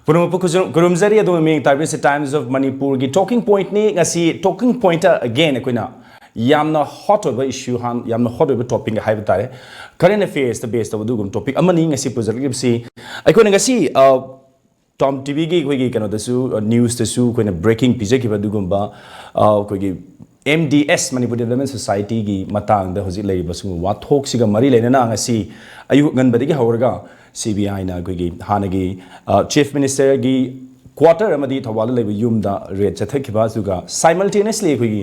Kurumzari adu ming Tiberius Times of Manipur gi talking point ni ngasi talking point again akoina yamna hot over issue han yamna hot over topic ga haiba tare current affairs the based of dugum topic amani ngasi project si akoina ngasi TOMTV gi koi gi kano dasu news dasu koina breaking pije ki badugum ba koi gi MDS Manipur Development Society gi matang da hoji lei basu wa thok siga mari leina na ngasi ayu ngan badigi hawrga CBI na koi hanagi Chief Minister gi quarter amadi thawal lei yum da red chathakiba suga simultaneously koi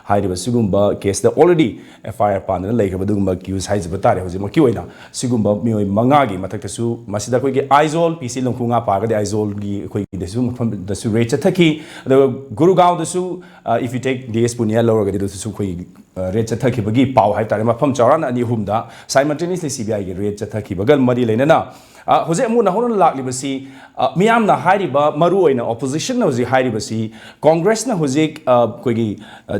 hairiba sugumba case da already FIR pan na lei kabadugumba accuse haiz batare hoji mo ki oina sugumba mioi manga gi mathak su masida koi gi aizol PC longkhunga paga de aizol gi koi gi desu mafam da su red chathaki the Gurugaon desu if you take DS Punya lower ga desu koi red chathaki bagi paw hai tare mafam chawran ani humda simultaneously CBI gi red chathaki bagal mari leina na hoje amu na honon lakli basi miyam na hairiba maru oina opposition na hoji hairiba si Congress na hoji koi gi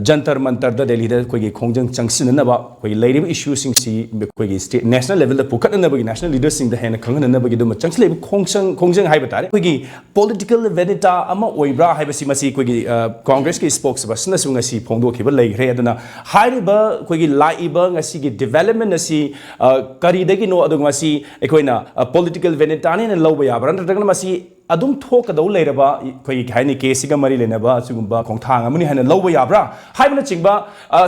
jantar mantar da Delhi da koi gi khongjang changsin na ba koi leiriba issue sing si koi gi state national level da pukat na ba gi national leaders sing da hena khang na ba gi do changsi leib khongjang haiba tare koi gi political vendetta ama oibra haiba si masi koi gi Congress ki spokesperson na su ngasi phongdo khiba lei re aduna hairiba koi gi laiba ngasi gi development na si kari da gi no adu ngasi ekoina political vendetta ne lawba ya bran tagna masi adum thok da leiraba koi haini case ga mari lenaba sugumba khongthang amuni hana lawba ya bra haibna chingba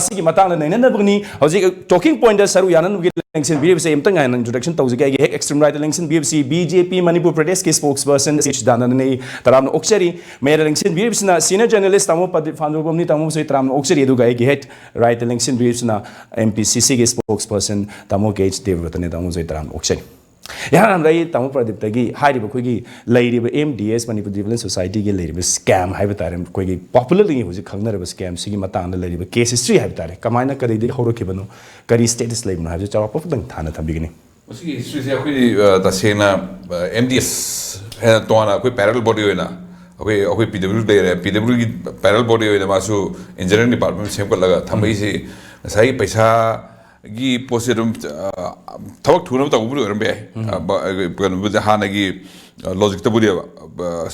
sigi matang na naina bani hoji talking point da saru yanan gi lengsin BFC imtang an introduction tawji ga extreme right lengsin BFC BJP Manipur Pradesh ke spokesperson CH.CHIDANANDA ne taram oksari mayor lengsin BFC na senior journalist tamo PRADIP ni tamo so taram oksari du ga head right lengsin BFC na MPCC ke spokesperson tamo KH.DEVABRATA ne tamo so taram oksari yahan rai tamu PRADIP tagi hairiba koi gi leiriba MDS Manipur Development Society gi leiriba scam haiba tare koi gi popularly hoji khangnaraba scam sigi matang da leiriba case history haiba tare kamaina kari de horokibano kari status leibno haiba chawa pofdang thana thabigini masi history se koi tasena MDS ha tona koi parallel body hoina okay PW de PW gi parallel body hoina masu engineering department sem ko laga thambai se sai paisa gi positum thawak thuna ta ubru rambe kan hana gi logic ta buri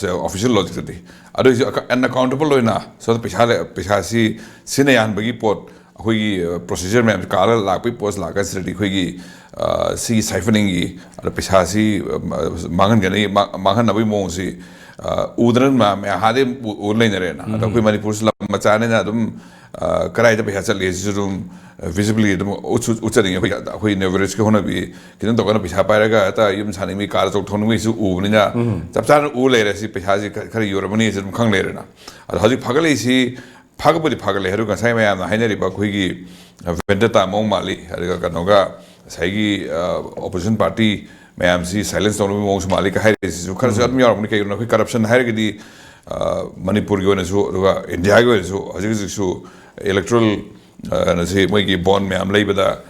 se official logic ti ado unaccountable loina so pesa si sinayan bagi pot khoi gi procedure me kala la pi post la ka sri khoi gi si siphoning gi ado pesa si mangan gani mangan nabi mo si udran ma me hade urlein rena ado khoi Manipur la machane na dum karai da pesa chali jirum visibly the ucharing we never is going to be kidan to kana pisa pairaga ta yum chani mi kar chok thonu mi su u ni na chapchan u le re si pisa ji khari yormani jum khang le re na haji phagale si phagabudi phagale heru ka sai mayam na hainari ba khoi gi vendetta mong mali ha ka no ga sai gi opposition party mayam si silence tonu mi mong mali ka hai si su khar jat mi yormani ka yorna corruption hai gi di Manipur gi na su India gi su haji su electoral na si moi gi bond me am leibada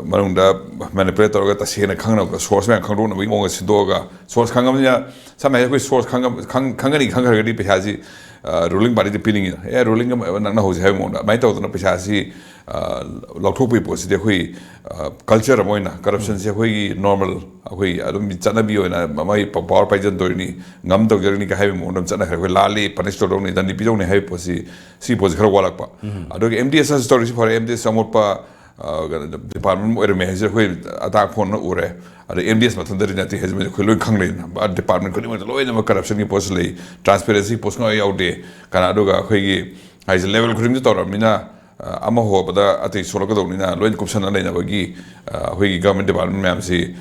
marung da manipulator ga ta sena khang na source me khang ro na mo si do ga source khang am ya samai ko source khang ga ni khang ga di pesa ji ruling party de pinning ruling na na ho ji ha mo da mai to na pesa si lokthok pi po si de khoi culture mo na corruption se khoi normal khoi adum chana bi ho na mai power pajan do ni ngam to jer ni ka ha mo dam chana khoi lali punish to do ni dan di pi do ni ha po si po khar walak pa ado MDS story for MDS samot pa department or me je khoi attack phone na ure ado MDS mathan der ni ti he me khoi loi khang le ba department ko ni loi na corruption ki post le transparency post no out de kana do ga khoi gi high level khrim to ram ni na ama ho bada ati solo ko ni na loi corruption na le na ba gi khoi gi government department me am si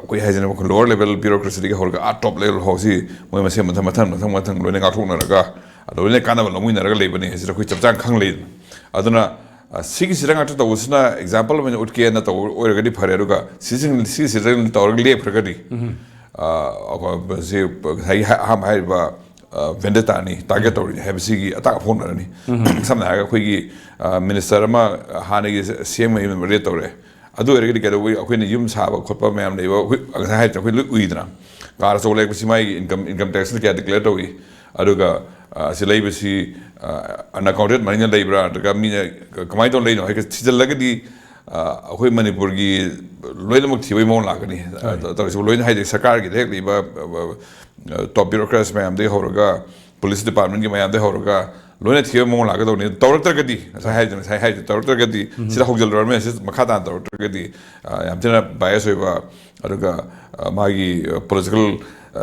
koi ha jena ko lower level bureaucracy ga hor ga top level ho si moi ma se mathang loi na ga thok na ra ga ado le kana ba lomui na ra le ba ni he khoi chapchang khang le aduna sigi sirang atu to usna example me utke na to or ga di phare ru ga sirang to or le phra ga di se hai ha hai ba vendetta ni target or have sigi attack phone na ni samna ga khoi gi minister ma hana gi CM me re to re adu er ga we khoi ni yum sa ba khotpa me am nei ba ga hai to khoi lu ui dra gar so le si mai income tax ni ka declare to wi adu ga silai besi unaccounted money labor and gamina kamai to leino he chijal lagadi khoi Manipur gi loina muk thiwai mon lagani to so loina hai sarkar gi dek liba top bureaucrats mayam de horaga police department ki mayam de horaga loina thiya mo la ga do ni tawrak gadi sai tawrak gadi sida hogjal ro me sis makha dan tawrak gadi yam tena bias hoiba aduga magi political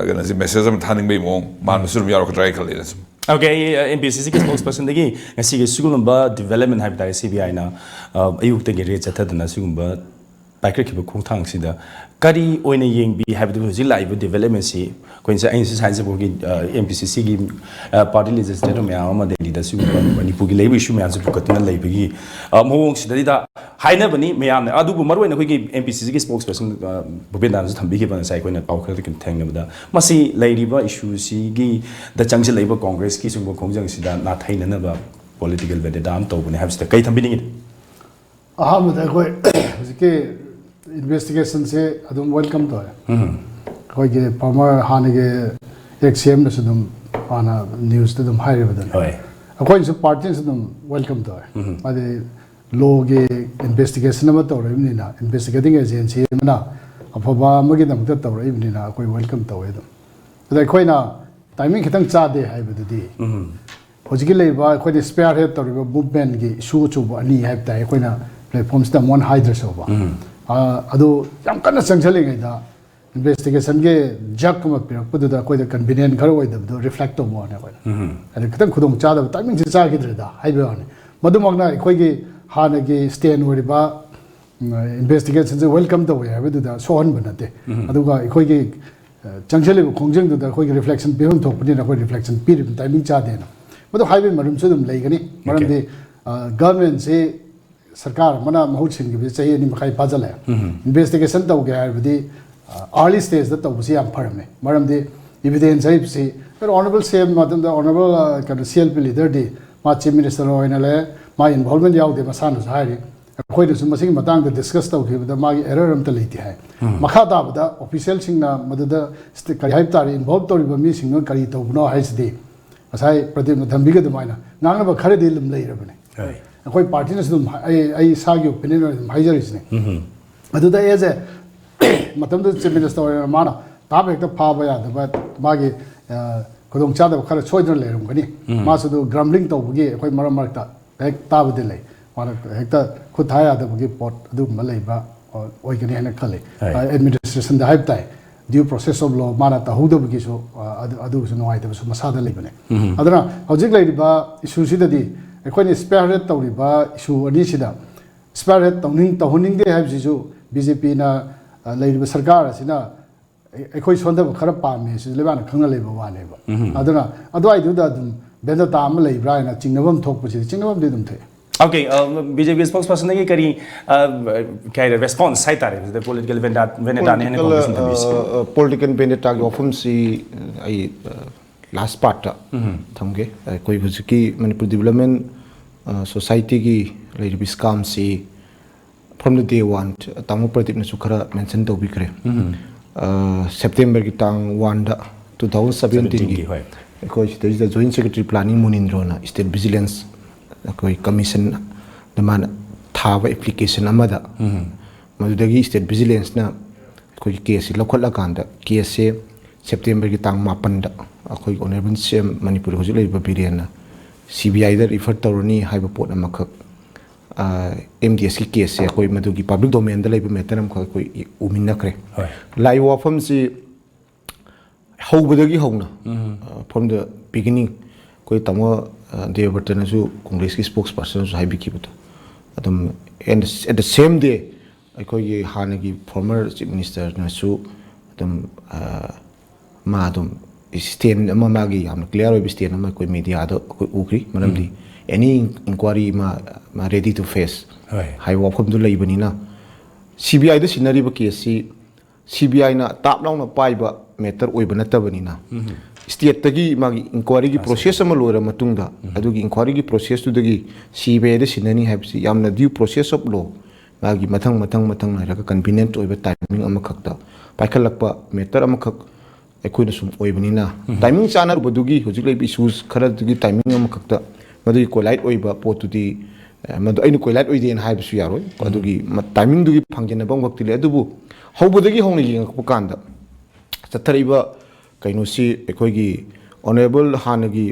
gana si message am thaning be mo man sur mi yarok try khali nas Okay, MPCC ke spokesperson dagi ngasi ge sugulamba development habi tare CBI na ayuk te ge re chatha dana sugumba paikre ki khong thang sida kari oina yeng bi habi du ji live development si ko insa ain science bo gi MPCC gi party legislator me ama de da sugumba Manipur gi labor issue me anzu bukatina labor gi mong sida da haina bani me am adu bu marwai na ko gi MPCC gi spokesperson bobenda anzu thambi gi ban sai ko na pau khara kin thang na da masi lairiba issue si gi da changse labor congress ki sungbo khongjang sida na thaina na ba political vedda am to bani habsta kai thambi ni aham da ko ke investigation se adum welcome to ko ge farmer hanige XM na sudum ana news to dum hire badan ko is party sudum welcome to ade law ge investigation ma to ni na investigating agency na afaba magi dam ta to ni na ko welcome to edum ade ko na timing khitang cha de hai badudi hojiki leiba ko de spare head to movement ge issue chu ani hai ta ko na platforms da one hydra so ba ado yam kana changchali ngai da investigation ge jak ma pirak pu da ko da convenient gar oi da reflect to mo na ko ade kitang khudong cha da timing se cha gi da hai ba ne madumok na ko ge hana ge stand ori ba investigation se welcome to ya ba da so on ba na te adu ga ko ge changchali khongjeng da ko ge reflection pe hon thok pu na ko reflection pi timing cha de na madu hai ba marum se dum lai gani maram de government se सरकार मना महूत सिंह चाहिए नि मखाई पाजल है investigation तब गया है early stage the तब से फरमे मरम दे एविडेंस है से ऑनरेबल सीएम मतलब द ऑनरेबल का सीएलपी लीडर दे मा चीफ मिनिस्टर होइना ले मा इन्वॉल्वमेंट याव दे मसान हाइरे कोई दसु मसिंग मतंग द डिस्कस तब के द मागी एरर अम त लेती है मखा दा द ऑफिशियल सिंग ना मदद करी हाइप तारी इन्वॉल्व तोरी बमी सिंग करी तबनो हाइस दे असai प्रदीप न धंबी के दमाइना नांग ब खरे दे लम लई रबने कोई पार्टी ने सुन आई सागी ओपिनियन हाइजरिस ने अदुदा एज ए मतलब द चीफ मिनिस्टर माना ताब एक फाबा या द मागी खुदोंग चाद खर सोइदन लेरम गनी मासु दु ग्रम्बलिंग तौबगी कोई मरम मरता एक ताब दे ले माना हेक्ता खुद थाया दबगी पोट अदु मलैबा ओइ गनी हने खले एडमिनिस्ट्रेशन द हाइप ताई ड्यू प्रोसेस ऑफ लॉ माना ताहुदबगी सो अदु सो नोआइ दब सो मसादा लेबने अदना हौजिक लैरिबा इशू सिददी अखोनी स्पेयर रेट तौरिबा इशू अनी सिदा स्पेयर रेट तौनिंग दे हाइबसिसु बीजेपी ना लैरिबा सरकार असिना अखोई सोंदब खरा पामे सि लेबाना खंगना लेबा वानेबा अदना अदवाइ दुदा दुम बेंदा ताम लैब्रा ना चिंगनबम थोकपसि चिंगनबम दे दुम थे Okay, BJP spokesperson ne kari kaya response sai tare the political vendetta ne ne political vendetta ge ofum si ai last part thamge koi hujiki Manipur development society gi laibi scam si from the day one tamu pradip na sukhara mention to bikre September gi tang 1 da 2017 gi koi there is the joint secretary planning munindro na state vigilance koi commission demand thava application amada madudagi state vigilance na koi case lokhala kanda case se September ki tang 8 da akoi honorable CM Manipur hojik lei babirian na CBI da refer tawrani haiba pot amakak MDS ki case se koi madugi public domain da lei matter am koi uminna kre lai wafam si hobadagi hona from the beginning koi tamo DEVABRATA na su Congress ki spokesperson su haibi kibuto adum and at the same day akoi ye hanagi former chief minister na su adum ma adum stand ama magi am clear oi stand ama koi media do koi ukri manamdi any inquiry ma ready to face hai wakham du leibani na CBI da sinari ba case si CBI na tap law na pai ba matter oi bana tabani na state tagi magi inquiry gi process ama lora matungda adugi inquiry gi process tu dagi CBI da sinani habsi yamna due process of law magi mathang na ra convenient oi ba timing ama khakta paikhalakpa matter ama khak ekoi na sum oi bani na timing chana bodugi hojik lei issues khara dugi timing ama khakta madui collide oi ba pot tu di madu ainu collide oi den haibsu yaroi adugi timing dugi phangjena bang wakti le adubu hobodagi hongni yeng ko kanda chathariba ꯀꯩꯅꯣꯁꯤ ꯑꯩꯈꯣꯏꯒꯤ honourable ꯍꯥꯟꯅꯒꯤ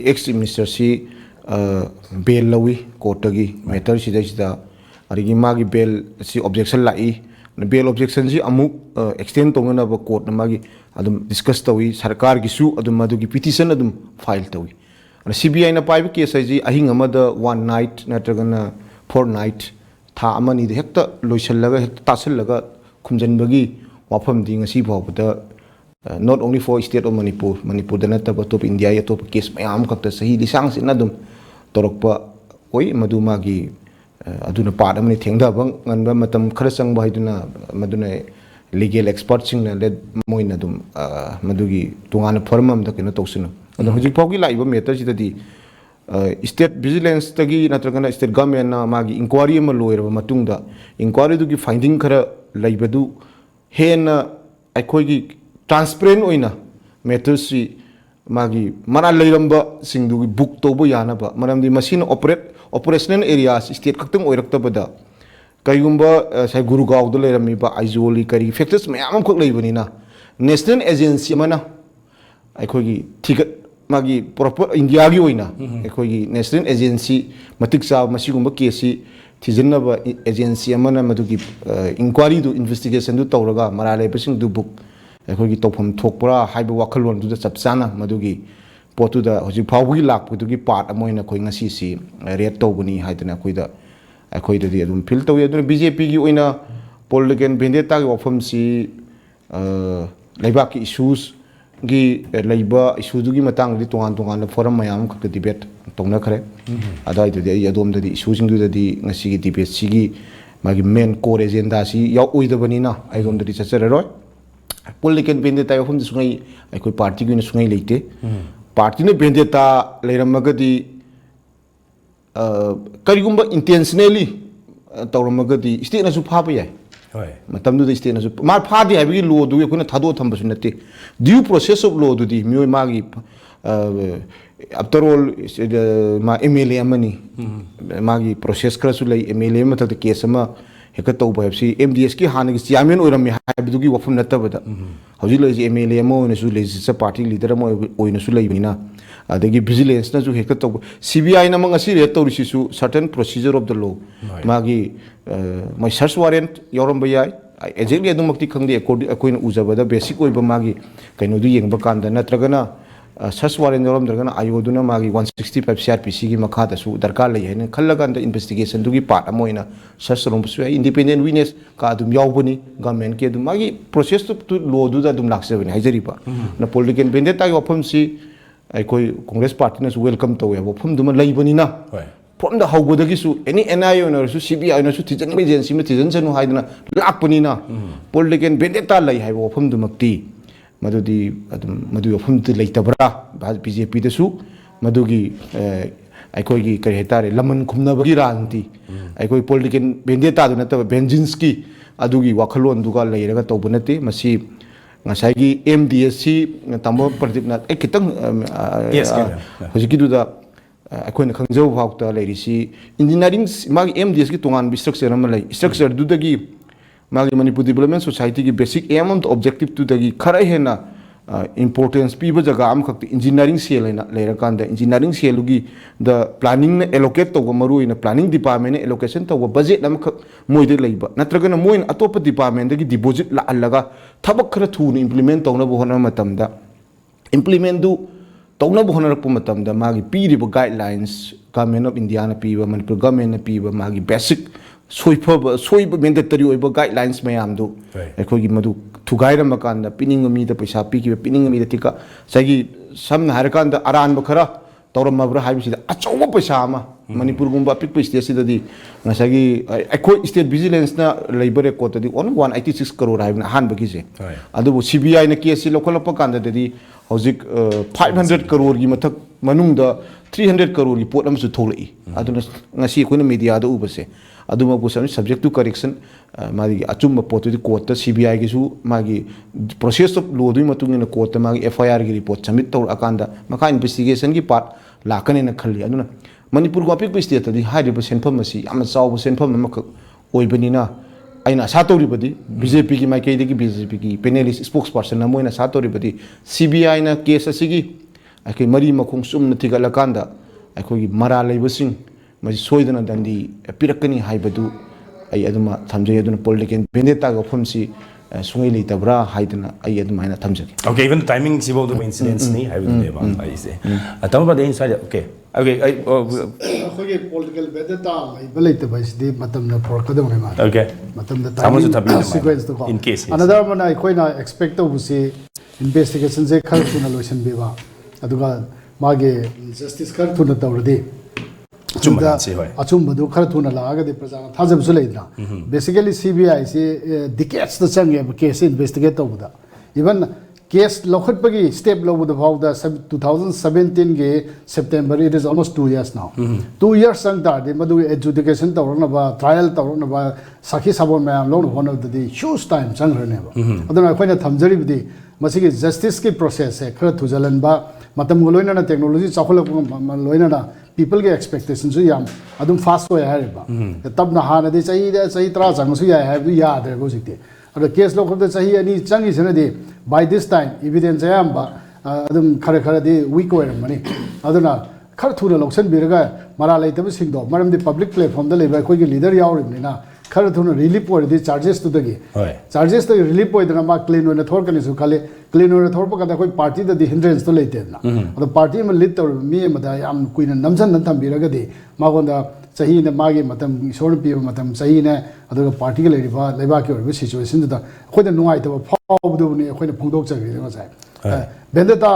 X ꯃꯤꯅꯤꯁꯇꯔꯁꯤ ꯕꯦꯜ ꯂꯧꯏ ꯀꯣꯔꯠꯇꯒꯤ matter ꯁꯤꯗꯩꯁꯤꯗ ꯑꯗꯒꯤ ꯃꯥꯒꯤ ꯕꯦꯜ ꯁꯤ objection ꯂꯥꯛꯏ ꯕꯦꯜ ꯑꯣꯕꯖꯦꯛꯁꯟꯁꯤ ꯑꯃꯨꯛ ꯑꯦꯛꯁꯇꯦꯟ ꯇꯧꯅꯅꯕ ꯀꯣꯔꯠꯅ ꯃꯥꯒꯤ ꯑꯗꯨꯝ ꯗꯤꯁꯀꯁ ꯇꯧꯏ ꯁꯔꯀꯥꯔꯒꯤꯁꯨ ꯑꯗꯨꯝ ꯃꯗꯨꯒꯤ ꯄꯤꯇꯤꯁꯟ ꯑꯗꯨꯝ ꯐꯥꯏꯜ ꯇꯧꯏ CBIꯅ ꯄꯥꯏꯕ ꯀꯦꯁ ꯍꯥꯏꯁꯤ ꯑꯍꯤꯡ ꯑꯃꯗ 1 night ꯅꯠꯇ꯭ꯔꯒꯅ 4 night ꯊꯥ ꯑꯃꯅꯤꯗ ꯍꯦꯛꯇ ꯂꯣꯏꯁꯤꯜꯂꯒ ꯍꯦꯛꯇ ꯇꯥꯁꯤꯜꯂꯒ ꯈꯨꯝꯖꯤꯟꯕꯒꯤ ꯋꯥꯐꯝꯗꯤ ꯉꯁꯤ ꯐꯥꯎꯕꯗ not only for state of Manipur nataba top India ya top case mayam khakta sahi lisang sin adum torokpa oi madu magi aduna part amani thengda bang nganba matam khara changba haiduna maduna legal expert sing na led moina dum madugi tungana forum am da kena tawsina adu hojik pawgi laiba matter sidadi state vigilance tagi natragana state government na magi inquiry ma loiraba matungda inquiry du gi finding khara laibadu hena aikoigi transparent oina matters si magi mara leiramba singdu book tobo yanaba maramdi machine operational areas state khaktung oiraktabada kaigumba sai Gurugaon da leirami ba aizoli kari factors mayam khok leibani na national agency mana aikogi thigat magi proper India gi oina aikogi national agency matik sa masigumba case thijanaba agency amana madugi inquiry do investigation do tawraga mara leibasing du book ꯑꯩꯈꯣꯏꯒꯤ ꯇꯧꯐꯝ ꯊꯣꯛꯄ꯭ꯔꯥ ꯍꯥꯏꯕ ꯋꯥꯈꯜꯂꯣꯟꯗꯨꯗ ꯆꯞ ꯆꯥꯅ ꯃꯗꯨꯒꯤ ꯄꯣꯠꯇꯨꯗ ꯍꯧꯖꯤꯛ ꯐꯥꯎꯕꯒꯤ ꯂꯥꯛꯄꯗꯨꯒꯤ ꯄꯥꯔꯠ ꯑꯃ ꯑꯣꯏꯅ ꯑꯩꯈꯣꯏ ꯉꯁꯤꯁꯤ ꯔꯦꯠ ꯇꯧꯕꯅꯤ ꯍꯥꯏꯗꯅ ꯑꯩꯈꯣꯏꯗꯗꯤ ꯑꯗꯨꯝ ꯐꯤꯜ ꯇꯧꯏ ꯑꯗꯨꯅ BJPꯒꯤ ꯑꯣꯏꯅ ꯄꯣꯂꯤꯇꯤꯀꯦꯜ ꯚꯦꯟꯗꯦꯇꯥꯒꯤ ꯋꯥꯐꯝꯁꯤ ꯂꯩꯕꯥꯛꯀꯤ ꯏꯁꯨꯁꯒꯤ ꯂꯩꯕ ꯏꯁꯨꯗꯨꯒꯤ ꯃꯇꯥꯡꯗꯗꯤ ꯇꯣꯉꯥꯟ ꯇꯣꯉꯥꯟꯕ ꯐꯣꯔꯝ ꯃꯌꯥꯝ ꯈꯛꯇ ꯗꯤꯕꯦꯠ ꯇꯧꯅꯈ꯭ꯔꯦ ꯑꯗꯨꯋꯥꯏꯗꯗꯤ ꯑꯩ ꯑꯗꯣꯝꯗꯗꯤ ꯏꯁꯨꯁꯤꯡꯗꯨꯗꯗꯤ ꯉꯁꯤꯒꯤ ꯗꯤꯕꯦꯠꯁꯤꯒꯤ ꯃꯥꯒꯤ ꯃꯦꯟ ꯀꯣꯔ ꯑꯦꯖꯦꯟꯗꯥꯁꯤ ꯌꯥꯎꯑꯣꯏꯗꯕꯅꯤꯅ ꯑꯩꯉꯣꯟꯗꯗꯤ ꯆꯠꯆꯔꯔꯣꯏ political vendetta yofum sungai aikoi party gi sungai leite party ne vendetta leiramagadi karigumba intentionally tawramagadi state na su phaba yai hoi matamdu da state na su mar phadi haibigi law du yakuna thado thamba su natte due process of law du di myoi magi after all ma MLA amani magi process kra su lei MLA ma ta case ma heka tawba habsi MDS ki hanagi chairman oirami haibidugi wafum natabada hauji lei MLA mo ne su legislative party leader mo oina su leibina adagi vigilance na su heka tawba CBI na mangasi re tawrisi su certain procedure of the law magi my search warrant yoram bayai exactly adumakti khangde according akoina ujabada basic oiba magi kaino du yengba kanda natragana search warrant yoram dragana ayoduna magi 165 CRPC gi makhada su darkar lei haina khallaganda investigation dugi part amoina search rom su independent witness ka dum yawbani government ke dum magi process to law du da dum laksebani haijariba na political vendetta gi wafam si aikoi congress party na su welcome tawe wafam dum leibani na from the hawbodagi su any NIO na su CBI na su tijan agency ma tijan sanu haidana lakpani na political vendetta lai haiba wafam dumakti madudi adum madu wafum tu leitabra BJP da su madugi aikoi kari hetare laman khumnabagi ranti aikoi political vendetta du nataba Benjinski adugi wakhalon duga leiraga tawbunate masi ngasai MDSC tambo Pradip na kitang hojiki du da aikoi na khangjau phawta leirisi engineering magi MDS ki tongan structure am lai structure du dagi magi Manipur Development Society ki basic aim and objective to dagi khara hena importance piba jaga am khakti engineering cell na leirakanda engineering cell gi the planning na allocate to maru ina planning department na allocation to budget nam khak moide leiba natraga na moin atop department gi deposit la allaga thabak khara thu ni implement to na bo hona matamda implement du to na bo hona pu matamda magi piriba guidelines government of India na piba Manipur government na piba magi basic soiba mandatory oiba guidelines mayam du aikogi madu thugaira makanda pininga mi da paisa piki pininga mi da tika sagi samna harakanda aranba khara tawramabra haibisi da achoba paisa ama Manipur gumba pikpa state sidadi ngasagi aikoi state vigilance na labor record di 186 crore haibna han bagi se adu CBI na case lokalapa kanda di hojik 500 crore gi mathak manungda 300 crore gi pot amsu tholai aduna ngasi koina media da ubase aduma busam subject to correction magi achumba pot di court CBI gi su magi process of law du matung na court magi FIR gi report submit tor akanda maka investigation gi part lakane na khali aduna Manipur go apik state di high represent pham asi am chaw sen pham mak oibani na aina satoribadi BJP ki mai kei ki BJP ki panelist spokesperson na moina satoribadi CBI na case asigi ai mari makhong sum na thigala kanda ai gi mara leibasing mai soidana dandi pirakani haibadu ai aduma thamjai aduna political vendetta ga phumsi sungai leitabra haidana ai aduma ina thamjage. Okay, even the timing sibo the incidents ni haibu deba I say atam ba de inside okay khoge political vendetta ai leite ba isdi matam na for kadam ne ma okay matam da samu timing sequence to in case another one ai khoina expect to busi investigation je khal tuna lotion beba aduga mage justice khal tuna tawrdi achum badu khar thuna laga de prajana thajab su leidna basically CBI se decades the change case investigate tawda even case lokhat pagi step lo the about the 2017 ge September it is almost 2 years now 2 years sang da de madu adjudication tawrna ba trial tawrna ba sakhi sabon mayam lo one of the huge time sang rane ba aduna khoina thamjari bidi masigi justice ki process hai khar thujalan ba matam loina na technology chakhol loina na people के expectations जो याम अदुम fast हो यार बा तब ना हाँ नदी चाहिए तरह जंग सु यार है भी याद है वो सिक्ते अगर केस लोग करते चाहिए यानी चंगी से नदी by this time evidence याम बा अदुम खरे खरे दी weak हो यार मनी अदुना खर थूना लोकसन बिरगा मरा लेते भी सिंगदो मरम दी public platform दले बाय कोई के leader याव रिमनी ना खर थूना relief हो दी charges तो दगी charges तो relief हो इतना मा clean होने थोड़ करने सु खाले clean होने थोड़ पर कदा कोई party दी hindrance तो लेते ना अदो party में lead तो मी मदा याम कोई न नमजन नंतम बिरगा दी मागोंदा सही ने मागे मतम सोर पी मतम सही ने अदो party के लेरिबा लेबा के ओरबे situation दा कोई न नुआई तो फावदो ने कोई न फंगदोक चगरी मा साइ बेंदता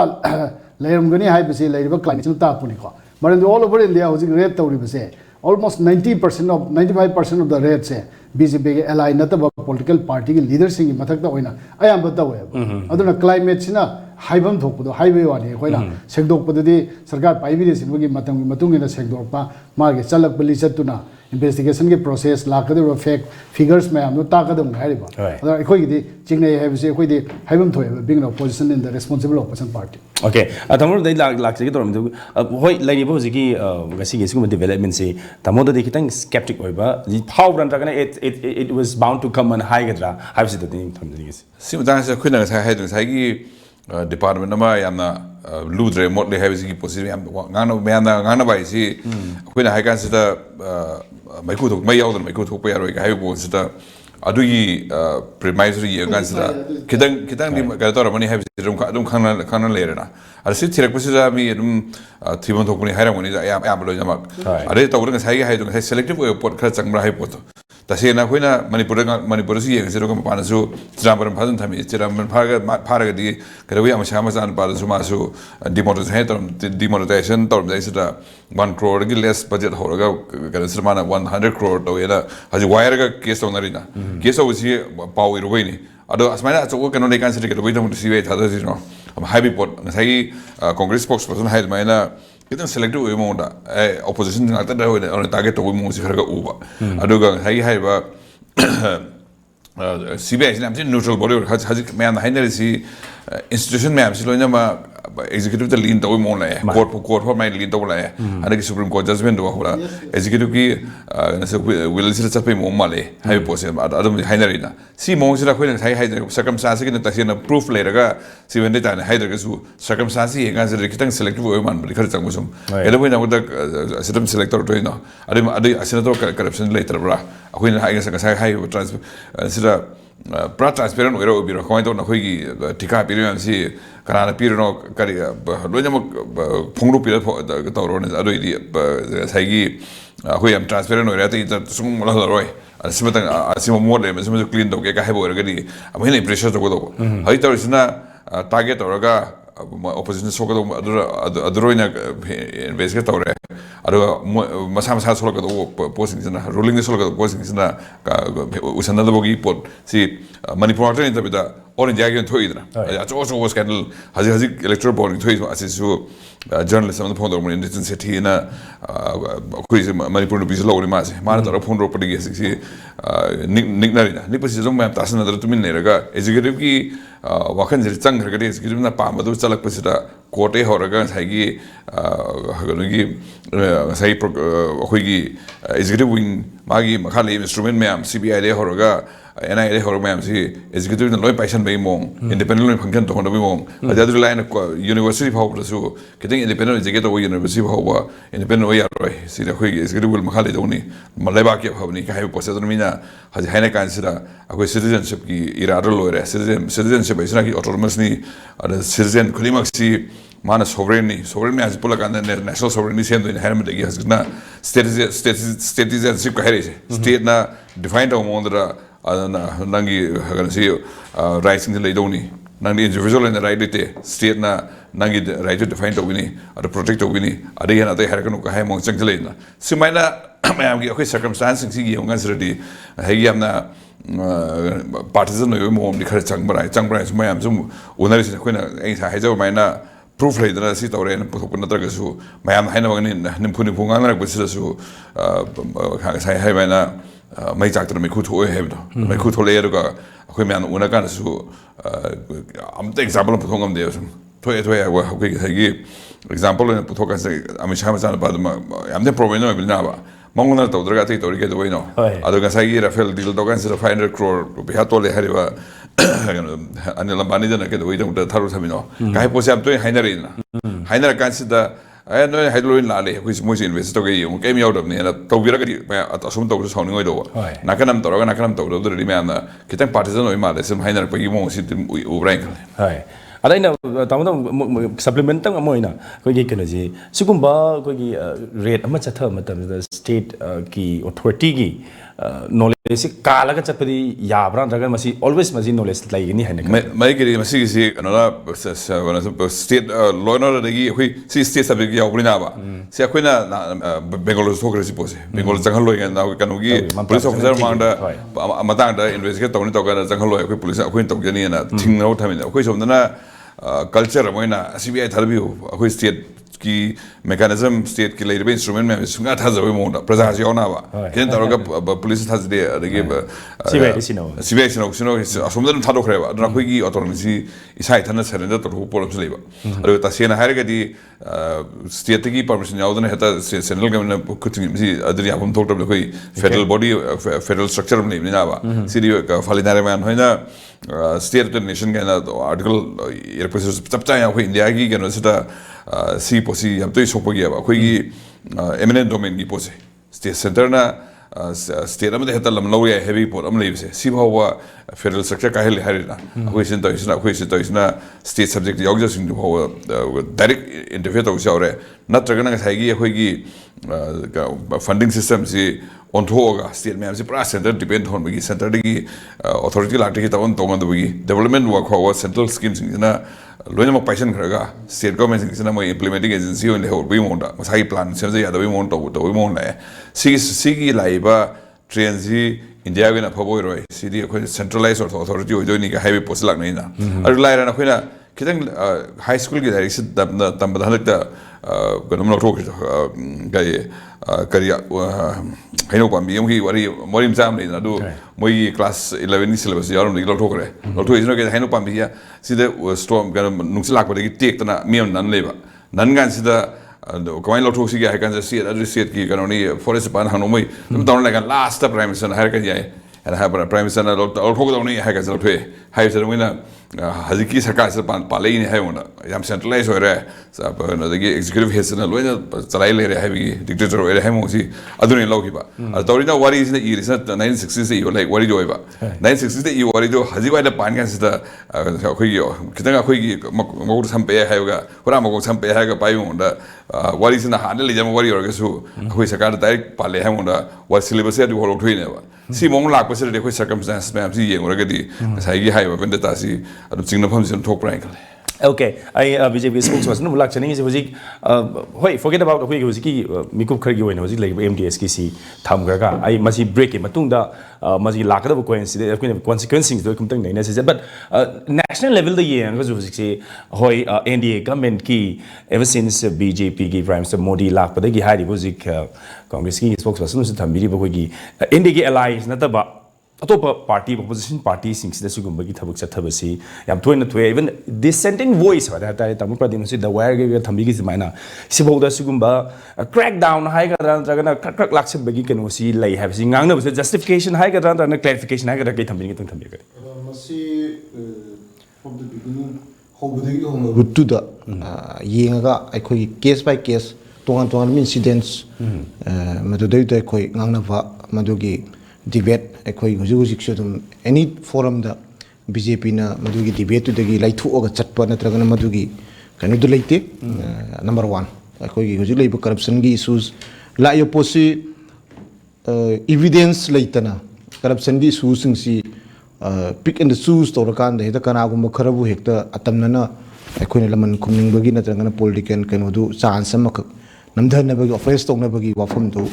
लेरमगनी हाई बसे लेरिबा climate ता पुनी को मरन all over India होजिक rate तौरी बसे almost 90% of 95% of the rates say BJP के ally नतब political party के leaders सिंगी मथक ता होइना अयाम बतावे अदुना climate सिना हाइबम थोपदो हाइवे वानी कोइना सेक्दोक पददी सरकार पाइबी रे सिनबगी मतम की मतुंगिना सेक्दोक पा मागे चलक पुलिस चतुना investigation के process लाकदो fake figures में हम ताकदम हाइबा अदर एकोई दी चिंगने हैबसे एकोई दी हाइबम थोय being opposition in the responsible opposition party okay tamor dai lak se torom hoi lai bo jiki gasi gesi ko development se tamor da kitang skeptic oiba how ran ta kana it was bound to come and high gadra habse the thing tham jiki si mutang se khuna sa hai sai gi department ma yamna ludre modle have si possible yam ngana bai si khuna hai kan se da mai ku thok mai yaw mai ku thok pa yaroi ga hai bo se da adui premise ri gan se da kitang di ga to ramani have si dum khana le na ar si thirak pasi da mi dum thimon thok ni hairang ni yam lo jamak are to ga sai ga hai do selective pot khara changbra hai pot तसेना खोइना मणिपुर से यंग sero को पानसु चिरामरम फाजन थमी चिरामरम फारग दी करवे अमसा मसान पारसु मासु demonetisation तौर दैसदा 1 crore की लेस बजट होरगा करसमाना 100 crore तो येना हजि वायर का केस होनरिना केस होसी पाउ इरोइनी अदो असमाना अचो कनो ने कांसिडर करवे दम सीवे थादा जिनो हाइबी पोट नसाई कांग्रेस स्पोक्सपर्सन हाइद माइना कितन सेलेक्टिव हुई मोंडा opposition ngata da hoine on target to mo si kharaga uba aduga hai hai ba CBI is a neutral body has man si institution man si loina ma executive the lean to mo la court for my lean to la and the Supreme Court judgment do hola executive ki will si chape mo male hai possible adum hainarina si mo si la khoina hai circumstance ki ta si proof le raga si when ta hai da su circumstance ye ga si kitang selective wo man khar chang musum elo boina da system selector to ino adi asina to corruption later bra akoina hai ga sai hai sida pra transparent oiro biro khoi to na khoi gi tika piriam si kana pirino kari loina mo phongru pira to ro ne adoi di sai gi khoi am transparent oira ti sum la roi asimatang asimo mode me sum clean to ke ka hebo ga di amene pressure to go hai to sina target oraga opposition so ko adroina investigate tore ado masa solo ko posting sina ruling solo ko posting sina usanda bogi pot si Manipur ta bida orange jagan thoidna acho was scandal haji electoral board thoi asisu journalism on the phone in the city na koi Manipur no bizlo ni ma se mana tara phone ro padi si nignarina ni pasi jong ma tasana da tumin ne raga executive ki wakan jir chang khar ga executive na pa madu chalak pasi da कोर्टे होरगा साइगी गनगी Sai अखोगी executive wing मागी मखाले instrument ma'am CBI दे होरगा NI दे होरगा ma'am सी executive लोय passion बे मोंग independent लोय function तो होंदबे मोंग अजादु line university फावबसु कितिंग independent executive वो university फावबा independent वो यारोय सी अखोगी executive मखाले दोनी मलेबा के फावनी का है process Meena हज हाइने कांसिदा अखोई citizenship की इरादो लोयरे सिटीजनशिप इसना की ऑटोनमस नी सिटीजन खुलिमक्सी माना सोवरेन में आज पुला कांदे नेशनल सोवरेनिटी सेम दोइन हेरम देगी हसना स्टेटिजनशिप का हेरे स्टेट ना डिफाइंड हो मोंदरा नंगी हगनसी राइट्स इन लेदोनी नंगी इंडिविजुअल इन राइट देते स्टेट ना नंगी राइट टू डिफाइन तो बिनी और प्रोटेक्ट तो बिनी अरे ये ना तो हेरकनो का है मोंग चंग लेना सिमाइना मैं आम की कोई सर्कमस्टेंस सी की होंगे सर दी है ये हमना पार्टिजन हो मोम दिखा चंग बराई सुमाइ हम सुम उन्नरी से कोई ना ऐसा है जो मैंना प्रूफ लेदना सी तौरे न पुथोक नत्रगसु मैम हाइना वगनि निम्फु निम्फु गांगरक बसिसु साइ है मैना मै चाक्तर मै खुथ होय हेबदो मै खुथ होले यरुगा अखोय मैन उना कानसु अमते एग्जांपल पुथोंगम दे सुम थोय थोय वा अखोय हगी एग्जांपल ने पुथोक से अमिशा मचान बाद यामने प्रोब्लेम न बिना बा मंगोना तौदरगा ते तौरी के दोइनो अदुगा साइ राफेल डील तो कानसु 500 crore रुपया तोले हरिवा अनिल अंबानी जन के दोइ दम थारु थमिनो काहे पोसे अब तो हाइनर कांसिदा I know Hydroin Lally, which is invested to came out of me and Tobiraki, assumed to sounding widow. Nakanam Toragan, Nakanam to the Rimana, Kitan partisan or Mad, some Hiner Pagimo sit in Urank. Hi. I know supplemental Moina, Kogi Sukumba, Kogi rate a much at term, the state key or Tortigi. Knowledge Kala Chapadi Yabran Dragon must always must knowledge like any hand. Make it Masi another state lawyer the see state subject Yabrinava. Sequina Bengal Socrates pose. Bengal Zangalo and now Kanugi, police officer Matanda, investigate Tonitoga, Zangalo, police acquaintance of Gani and Ting no time in the question of the culture of CBI Talbu, who state. की mechanism state की labour instrument में सुना था जरूरी मोड़ा प्रजातियों ना हुआ किन तरह का पुलिस था जदे अरे CBI सिनो असुमदन था तो खरेबा अदना कोई की autonomy इसाई था ना सरेंडर तो वो प्रॉब्लम चलेगा अरे तासिया ना हर कदी state की permission याद नहीं है central government कुछ नहीं अदरी आप हम थोड़ा तो कोई federal body federal structure में नहीं ना हुआ सीधी का फालिदारे में है ना state to nation का ना article ये प्रोसेस तब चाहे कोई इंडिया की क्या ना सी पोसी हम तो ये सोपो गया कोई eminent domain की पोसे state center ना state में तो लम्बा या heavy पोर हम नहीं बसे सी भाव federal structure का है ले हरे ना कोई सिंतो इसना state subject याग जो सिंतो भाव direct interfere तो उसे और है ना ट्रगना का साइगी कोई की funding system से on होगा state में हमसे पूरा center depend होने बगी center की authority लाटे की तवन तो मंद बगी development work होगा central schemes ना लोने में पैसा करेगा state government से ना मैं implementing agency होने हो भी मोंडा मसाई plan से याद भी मोंडा वो तो भी मोंडा है सी की लाइबा ट्रेन सी इंडिया के ना फबोई रोए सीधी कोई centralized authority हो जो नहीं का highway post लग नहीं ना और लाइरा ना कोई ना कितने high school की डायरेक्शन तब बता लगता कदम लोग रोक गए करिया हेनो पामी यंगी वारी मोरी इंसान नहीं ना दो मोई क्लास 11 syllabus यारों ने लोग रोक रहे लोग तो इसने के हेनो पामी या सीधे स्टॉर्म कदम नुक्से लाख पड़ेगी तेक तना मियम नन लेबा नन गान सीधा कमाई लोग रोक सी क्या है कांसे सीट अदर सीट की करोनी फॉरेस्ट पान हनो मोई तुम ताऊं लगा लास्ट प्राइम मिनिस्टर हर कहीं जाए and have a prime minister or talk only hackers of way. High winner Haziki Sakas Palay in heaven. I'm centralized or the executive heads and a lawyer, Salai heavy dictator or Hemosi, other in Lokiba. I thought you know what is the year is not 1960 you like what do you do about 1960 you worry do Haziwa the Pankans the Kitanga Quick some pay Haga, Ramo some pay Haga Payunda. What is in the handle warrior who is a kind of direct Palay Hamunda, what syllabus said to hold twin. See, Mongla was a circumstance, ma'am, see, already, as I have a vendetta, I don't think the talk frankly. Okay, I BJP spokesperson no like Chinese was wait, forget about the was Miku Kurgi when was like MDSKC Tamgaga. I must break him, Matunda, must be lack of consequences to come necessary. But national level the year was say, Hoy NDA government key ever since BJP gave Prime Minister Modi lack, but they had was Congress key spokesperson to Tambiri Bogi. NDA allies, not about अतोप party opposition party सिंगसिदा सुगुंबगी थबक चथबसी याम थोइना थोय even dissenting voice हादा तारे तमु प्रदिम सि द वायर गे थंबिगी सिमाइना सिबौदा सुगुंबा क्रैक डाउन हाइगरा नत्रगना क्रक लाक्सबगी कनोसी लई हाबसि ngang बसे जस्टिफिकेशन हाइगरा नत्रगना क्लैरिफिकेशन हाइगरा के थंबिगी तुम थंबिगे मसी फ्रॉम द बिगिनिंग होबदगी होम रुटुदा येंगा अखोई केस बाय केस तोंगान तोंगान इंसिडेंट्स मदुदै दै खोई ngangnava मदुगी debate अखोई हुजु हुजिक तुम एनी फोरम दा बीजेपी ना मदुगी डिबेट तुदगी लाइथुओगा चटपा नत्रगना मदुगी कनुदु लेते नंबर 1 अखोई हुजु लेब करप्शन गी इश्यूज लायो पोसी एविडेंस लेतना करप्शन गी इश्यूज सिंगसी पिक एंड चूज तौरकान दा हेदा कनागुम खरबु हेक्ता अतमना अखोइना लमन खुमनिंगबगी नत्रगना पॉलिटिकल कनुदु चांस अमक नमधनबगी ऑफेस तौनबगी वाफम दु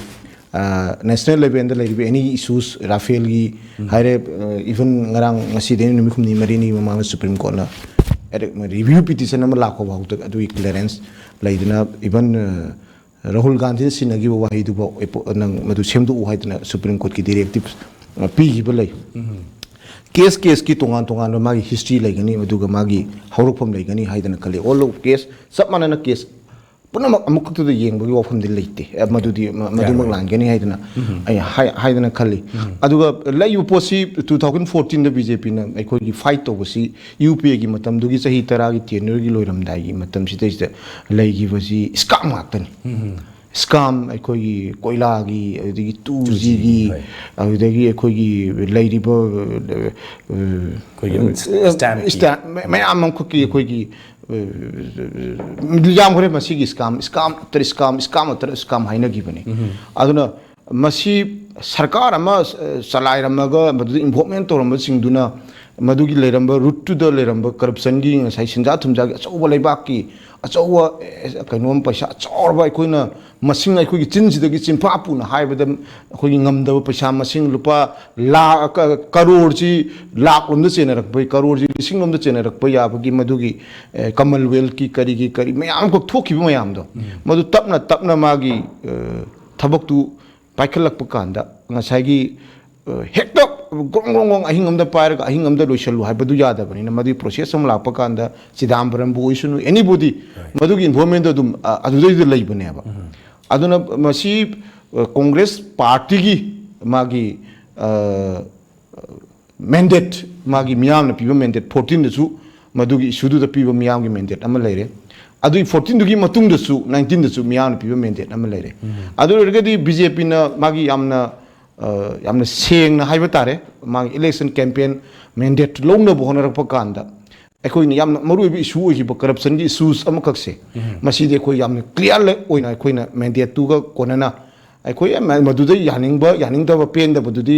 national level and like any issues Rafael gi hire even ngarang ngasi den numi khumni mari ni mamang Supreme Court na review petition am la ko ba tuk adu clearance laidina even Rahul Gandhi sinagi wa hidu ba nang madu semdu u haidna Supreme Court ki directives pi gi ba lai case ki tongan ma gi history lai gani madu ga ma gi haurupham lai gani haidna kale all of case sab manana case पुनः अमुक तो येंबगी वाफम दिल लेते मधुदी मधुमक लांगेनी हाइदना हाइदना खली अदुगा live पोसी 2014 the BJP ना अखोगी fight तोबसी UPA की मतम दुगी सही तरह की टेनर की लोइरमदाई की मतम सिते लाइगी बसी स्कैम माक्तनी स्कैम अखोगी कोयला की अदगी 2G की अदगी अखोगी लाइरिबो कोई स्टैम्प मैं आम खुकी अखोगी मिलियम होरे मसी की स्कैम हाइना की बने अदुना मसी सरकार अमा चलाइरमगा मदु इन्वॉल्वमेंट तोरम सिंगदुना मदुगी लेरंब रूट टू द लेरंब करप्शन की साइ सिंजा थुमजा अचौबा लेबाक की अचौबा कइनोम पैसा अचौबा अखोइना मसिंग अखोगी चिनसिदगी चिनफा पुना हाइबदम अखोगी ngамदब पैसा मसिंग लुपा लाख करोड़ जी लाख लोमद चेनरक करोड़ जी लिसिंग लोमद चेनरक याबगी मदुगी कमनवेल्थ की करी मयाम को थोखिबो मयाम दो मदु तपना मागी थबक तु पाइखलक पकांदा ngसाइगी हेक्ट गोंग अहिंगमदा पायरग अहिंगमदा लोइसलु हाइबदु यादबनी मदु प्रोसेस हम लाप कांदा चिदांबरम बुइसुनु एनीबॉडी मदुगी इन्वॉल्वमेंट दुम अदुदै लैबनेबा अदुना मसी कांग्रेस पार्टी की मागी मैंडेट मागी मियाम न पीबो मैंडेट 14 दसु मदुगी इशुदु द पीबो मियाम की मैंडेट अम लेरे अदुई 14 दुगी मतुंग दसु 19 दसु मियाम न पीबो मैंडेट अम लेरे अदु रगदी बीजेपी न मागी यामना सेंगना हाइबा तारे मागी इलेक्शन कैंपेन मैंडेट लोंग बोहनरप कांदा अखोइना यामना मरुइब इशू ओइब करप्शन की इशूज अमखकसे मसीदे अखोइ यामना क्लियर ले ओइना अखोइना मैंडेट तुगा कोनना अखोइ मदुदै यानिंगदब पेंदबदुदी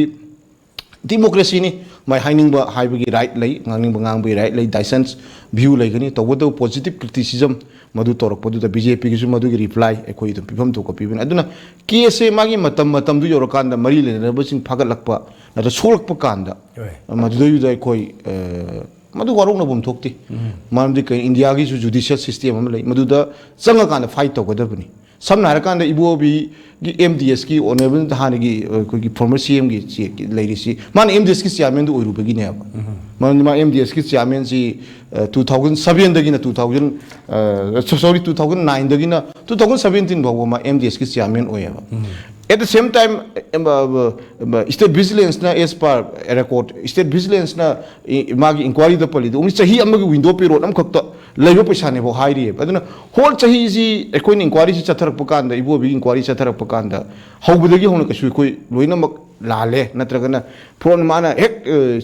डेमोक्रेसी नि मै हाइनिंगबा हाइबगी राइट लै nganingba ngangbi राइट लै डाइसेंस व्यू लैगनी तवदो पॉजिटिव क्रिटिसिज्म मदु तोरकपदुदा बीजेपी गिसु मदुगी रिप्लाई अखोइ दु पिफम तो कपिबन अदुना केसे मागी मतम दु योरकांदा मरी लेनबसिंग फागलकपा नत सोलकपा कांदा मदुदै अखोइ मदु वारोंग बुम थोक्ति मानदि कै इंडिया की जुडिशियल सिस्टम हम लै मदुदा चंगा कांदा फाइट तोगदबनी समना हरकांदा इबोबी की MDS की ऑनरेबल हानगी कोई फॉर्मर CM की लेरिसी मान MDS की चेयरमैन दु ओइरुबगी ने मान MDS की चेयरमैन सी 2007 दगिना 2009 दगिना 2017 भागोमा MDS की chairman ओयबा at the same time state vigilance na as per record state vigilance na magi inquiry da pali umi chahi amagi window pe road am khakta laibo paisa ne bo hairi aduna whole chahi ji ekoi inquiry si chatharak pakanda ibo bi inquiry chatharak pakanda haubudagi hona kasu koi loina mak lale natragana phone mana hek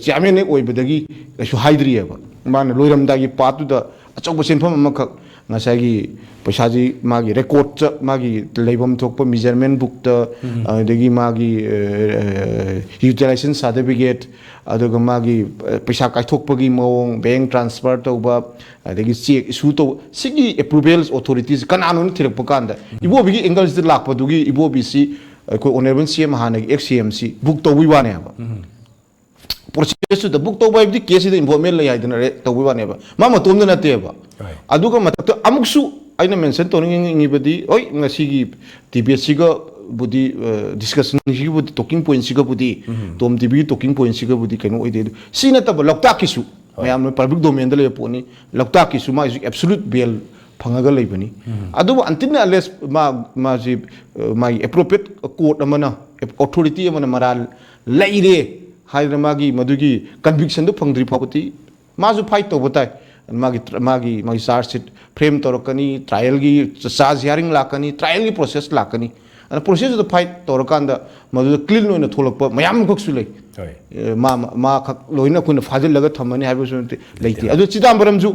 chairman ne oibadagi kasu haidri ba mana loiram dagi patu da achok senpham amakak ngasagi pasaji magi record magi leibam thokpa measurement book ta degi magi utilization certificate aduga magi paisa kai thokpagi mawong bank transfer tauba degi check issue to sigi approvals authorities kananu ni thirak pakanda ibo bigi angles de lakpa dugi ibo bc ko honorable CM hanagi XCMC book to wi wane ba process to the book to by the case the information lay idana to wi wane ba mama tom na te ba aduga matak amuksu aina mention to ngi badi oi ngasi gi TBS ga budi discussion si budi talking point si budi TOMTV talking point si budi kaino ide sina tab lokta kisu mayam public domain da le poni lokta kisu ma is absolute bail phangaga leibani adu antin unless ma ji my appropriate court amana authority amana maral leire haira magi madugi conviction do phangdri phapati माजु fight तो बताए मागी charge sheet frame तौरकनी trial की charge hearing लाकनी trial की process लाकनी process तो फाइट तौरकांद मधु क्लीन होना थोलप मयाम खक्सु लै मा खक लोइना कुन फाजिल लगा थमनी हाइबसु लेति अदु चिदंबरमजु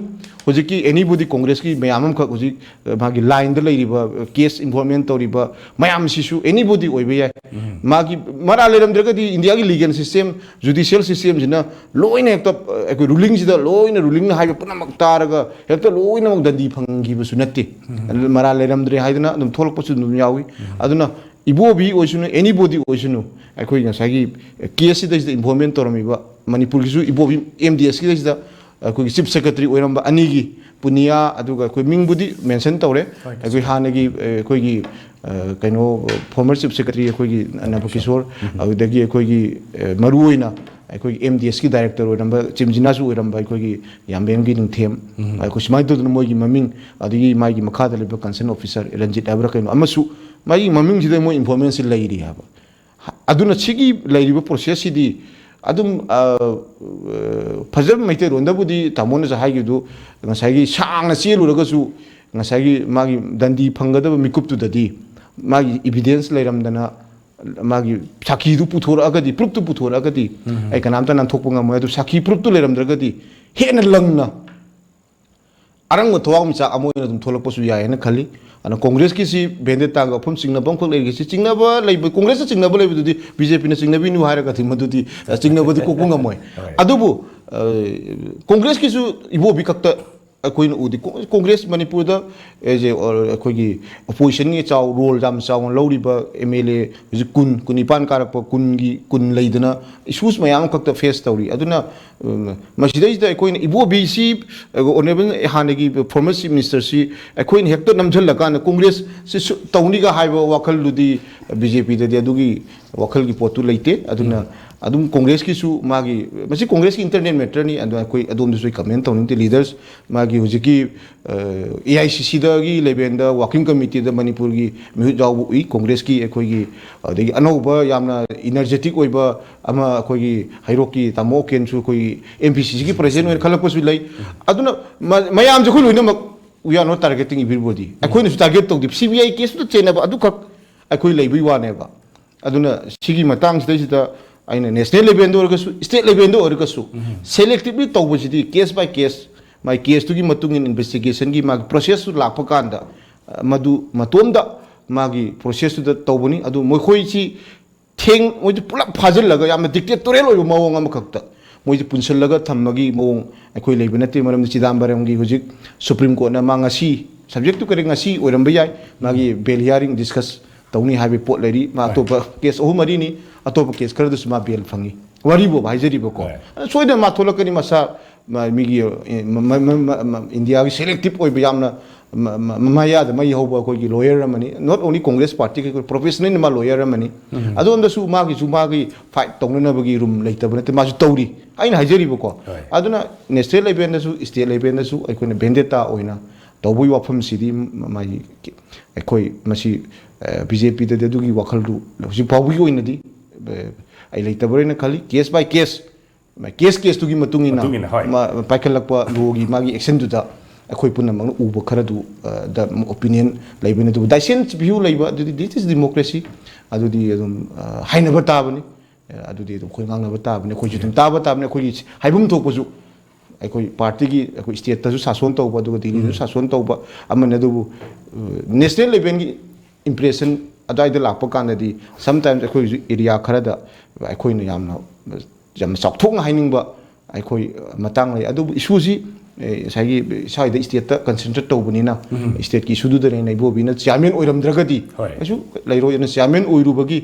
हुजिकी एनीबॉडी कांग्रेस की मयाम खक हुजि मागी लाइन द लैरिबा केस इन्वॉल्वमेंट तौरिबा मयाम सिसु एनीबॉडी ओइबे याय मागी मरा लेरमद्रगदी इंडिया की लीगल सिस्टम जुडिशियल सिस्टम जिना लोइना हेक्ट अको रूलिंग सिदा लोइना रूलिंग ना हाइबे पुनमक तारगा हेक्ट लोइना मक दंदी फंगिबसु नत्ति मरा लेरमद्रे हाइदना दम थोलपसु नुम यावी अदुना इबोबी ओइसुनु एनीबॉडी ओइसुनु अखोइ ngसागी केस सिदा इन्वॉल्वमेंट तौरमिबा मणिपुर की इबोबी एमडीएस की सिदा अखोइ चीफ सेक्रेटरी ओइरम अनीगी पुनिया अदुगा अखोइ मिंगबुदी मेंशन तौरे अखोइ हानगी अखोइगी कइनो फॉर्मर चीफ सेक्रेटरी अखोइगी नब किशोर अदुदगी अखोइगी मरुओइना अखोइगी एमडीएस की डायरेक्टर ओइरम चिमजिनासु ओइरम अखोइगी यामबेंगी निंथेम अखोइ समाइ तो मोइगी ममिंग अदुगी माइगी मखादा लेबा कंसर्न ऑफिसर रंजित आबरा कइनो अमसु माइगी ममिंग जिदे मो इन्फॉर्मेशन लैरि हाबा अदुना छिगी लैरिबा प्रोसेस सिदी अदुम फजब मैते रोंदबुदी तामोन जा हाइगिदु ngसागी सांगना चेलुरगसु ngसागी मागी दंदी फंगदब मिकुपतुददी मागी एविडेंस लैरमदना मागी साखी दु पुथोरअगदी प्रूफ तु पुथोरअगदी आई कनामता नाथोकप ngमय दु साखी प्रूफ तु लैरमद्रगदी हेन लंगना अरंग थोवाग मिचा अमोयना दुम थोलपसु यायना खली अन कांग्रेस की सी बेंदेता ग फम सिंगनबम खक लेगी सी चिंगनब लेब कांग्रेस चिंगनब लेबदुदी बीजेपी ने चिंगनबी नु हारगा थि मदुदी चिंगनबदी कोकुंग मोय अदुबु कांग्रेस की सु इबो बिकक्त अखोइन उदी कांग्रेस मणिपुर दा एजे अखोगी अपोजिशन की चाव रोल जाम चाव लौरिबा एमएलए जि कुनिपान कारप कुन लेदना इशूस मयाम खक्त फेस तौरी अदुना मसिदैदा अखोइन इबो बीसी ऑनरेबल हानेगी फॉर्मर चीफ मिनिस्टर सी अखोइन हेक्टर नमझल लकान कांग्रेस से तौनीगा हाइबा वखल लुदी बीजेपी दे अदुगी वखल की पोतु लेते अदुना अदुम कांग्रेस की सु मागी मसी कांग्रेस की इंटरनेट मैटर नि अदु कोई अदुम दुसु कमेंट तौनिंग लीडर्स मागी हुजिकी एआईसीसी दगी लेबेन द वर्किंग कमिटी द मणिपुर की मिहु जाउ इ कांग्रेस की अखोगी अदगी अनौबा यामना एनर्जेटिक ओइबा अमा अखोगी हाइरोकी तामो केनसु कोई एमपीसीसी की प्रेसिडेंट ओइ खलपसु लै अदुना मयाम जखु लोइनमक we are not targeting everybody अखोइन सु टारगेट तौदि सीबीआई केस तो चेनबा अदु खक अखोइ लेबि वानेबा अदुना सिगी मतंग सिदा आइना नेशनल लेवल ओरगसु स्टेट लेवल ओरगसु सेलेक्टिवली तौबसिदी केस बाय केस माय केस तुगी मतुंग इन इन्वेस्टिगेशन की माग प्रोसेस लापा कांदा मदु मतोमदा मागी प्रोसेस द तौबनी अदु मोखोइची थेंग मोइ पुला फाजल लगा याम डिक्टेटोरियल ओइ मवंग अम खक्ता मोइ पुनसल लगा थमगी मवंग अखोइ लेबे नते मरम चिदंबरम की हुजिक सुप्रीम कोर्ट ना मांगासी सब्जेक्ट टू करेंग असी ओरम बयाय मागी बेल हियरिंग डिस्कस तौनी हाबे पोट लेरी मा तो केस अहुमरी नि अतोप केस खरदुस मा बेल फंगी वरीबो भाइजरीबो को सोइदे मा थोलकनी मसा मिगी इंडिया की सेलेक्टिव ओइबे यामना मायाद मई होबो कोई lawyer Ramani not only Congress party के प्रोफेशनल मा लॉयर रमनी अदोंदसु मागी फाइट तौननबगी रूम लेतबनते मासु तौरी आइन हाइजरीबो को अदुना नेशनल लेवलदसु स्टेट लेवलदसु अइकोने बेंडेटा ओइना तौबुई वाफम सिदी माई अखोई मसी बीजेपी ददुगी वखलदु हजि फावबुगी ओइनदी आई लेतबरेना खाली केस बाय केस केस तुगी मतुंगिना पाइखलकपा लोगी मागी एक्शन दुदा अखोइ पुनमंग उब खरदु द ओपिनियन लेबेन दु दाइसेन व्यू लेबा दिस इज डेमोक्रेसी अदुदी अदुम हाइनबा ताबनी अदुदी दु खोइ गांगनबा ताबनी खोइ जुदुम ताबा ताबनी खोइ हाइबुम थोपजु अखोइ पार्टी की अखोइ स्टेट तसु शासन तौबा दुगा दिल्ली शासन तौबा अमन दु नेशनल लेवल की इंप्रेशन अदाइद लापा कानदी समटाइम्स अखोइ एरिया खरदा अखोइना यामना जम चौथोंग हाइनिंगबा अखोइ मतंग लै अदु इशूजी साइगी साइद स्टेट ता कंसंट्रेट तौबनिना स्टेट की सुदु दरे नैबोबिना chairman ओइरमद्रगदी Ashu लैरो in chairman ओइरुबगी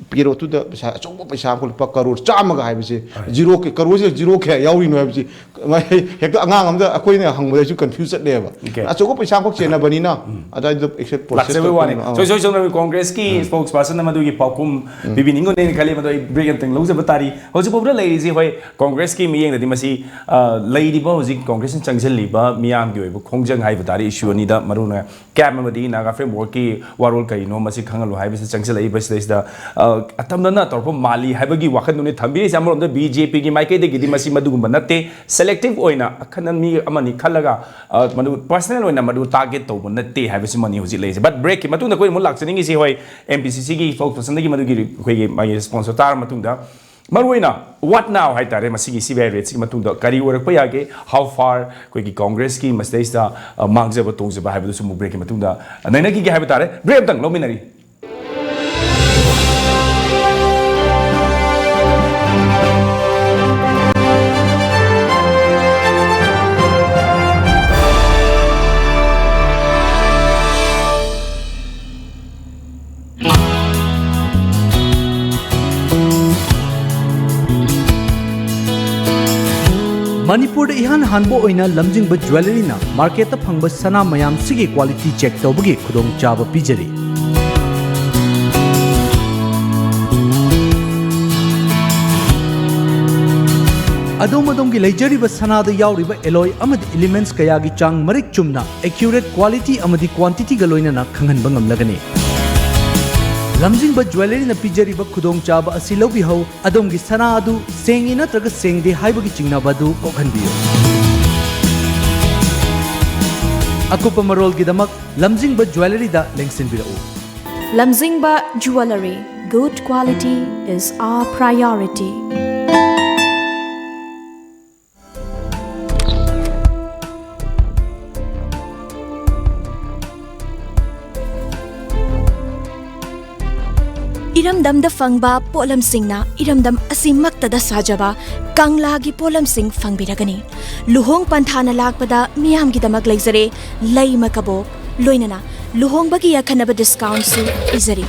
piro tu da pesa chong pesa ko pa crore chama ga haibse zero ke crore se zero ke yawi no haibse mai hekta angang am da akoi ne hang ba su confuse le ba a chong pesa ko chena bani na ada the except process lakse wani so congress ki spokesperson na madu ki pakum bibiningo ne khali madu break and thing lo se batari ho se pobra lai ji hoi congress ki miyeng da di masi lai di ba hoji congress in changjel li ba miyam gi oi khongjang hai batari issue ni da maru na cap madi naga framework ki warol kai no masi khangal hai base changjel ai base da atamna torpo mali haibagi wakhan nune thambi jamro da BJP gi maike de gi di masi madu gumba natte selective oina akhanan mi amani khalaga madu personal oina madu target to natte haibasi mani hoji leise but break ki matu na koi mun lakchani gi si hoi MPCC gi spokesperson gi madu gi koi gi mai sponsor tar matu da maruina what now hai tare masi gi CBI rates gi matu da kari orak pa yage how far koi gi congress ki mastais da mangje ba tongje ba haibu su mu break ki matu da naina gi haibu tare break tang lominari Manipur ihan hanbo oina lamjingba jewelry na market ta phangba sana mayam sigi quality check tawbagi khudong chaba pijari adom gi leijariba sana da yauriba alloy amadi elements kaya gi chang marik chumna accurate quality amadi quantity ga loina na khanghan bangam lagani lamjingba jewelry na pijariba khudong chaba asi lobi ho adom gi sana adu sengi na traga sengde haibagi chingna badu kokhanbiyo akupa marol gi damak lamjingba jewelry da lengsin birau lamjingba jewelry good quality is our priority इरमदम द फंगबा पोलम सिंगना इरमदम असिमक्ता द साजबा कांगला गी पोलम सिंग फंगबिरगनी लुहोंग पंथाना लाकपदा मियाम गी दमक लेजरे लैम कबो लोइनना लुहोंग बगी यखनब डिस्काउंट सु इजरी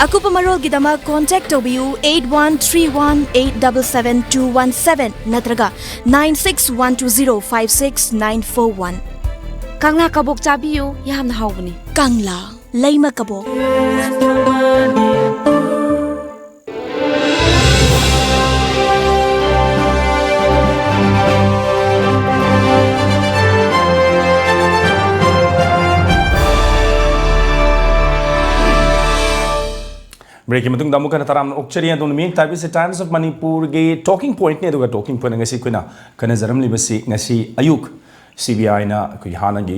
अकुप मरोल गी दमक कांटेक्ट ओबियू 8131877217 नत्रगा 9612056941 कांगला कबोक चाबियू यामना हावगनी कांगला लैम कबो break ki matung damu kana taram okchari adon mi tabi se times of manipur ge talking point ne aduga talking point ngasi kuna kana zaram libasi ngasi ayuk CBI na koi hana gi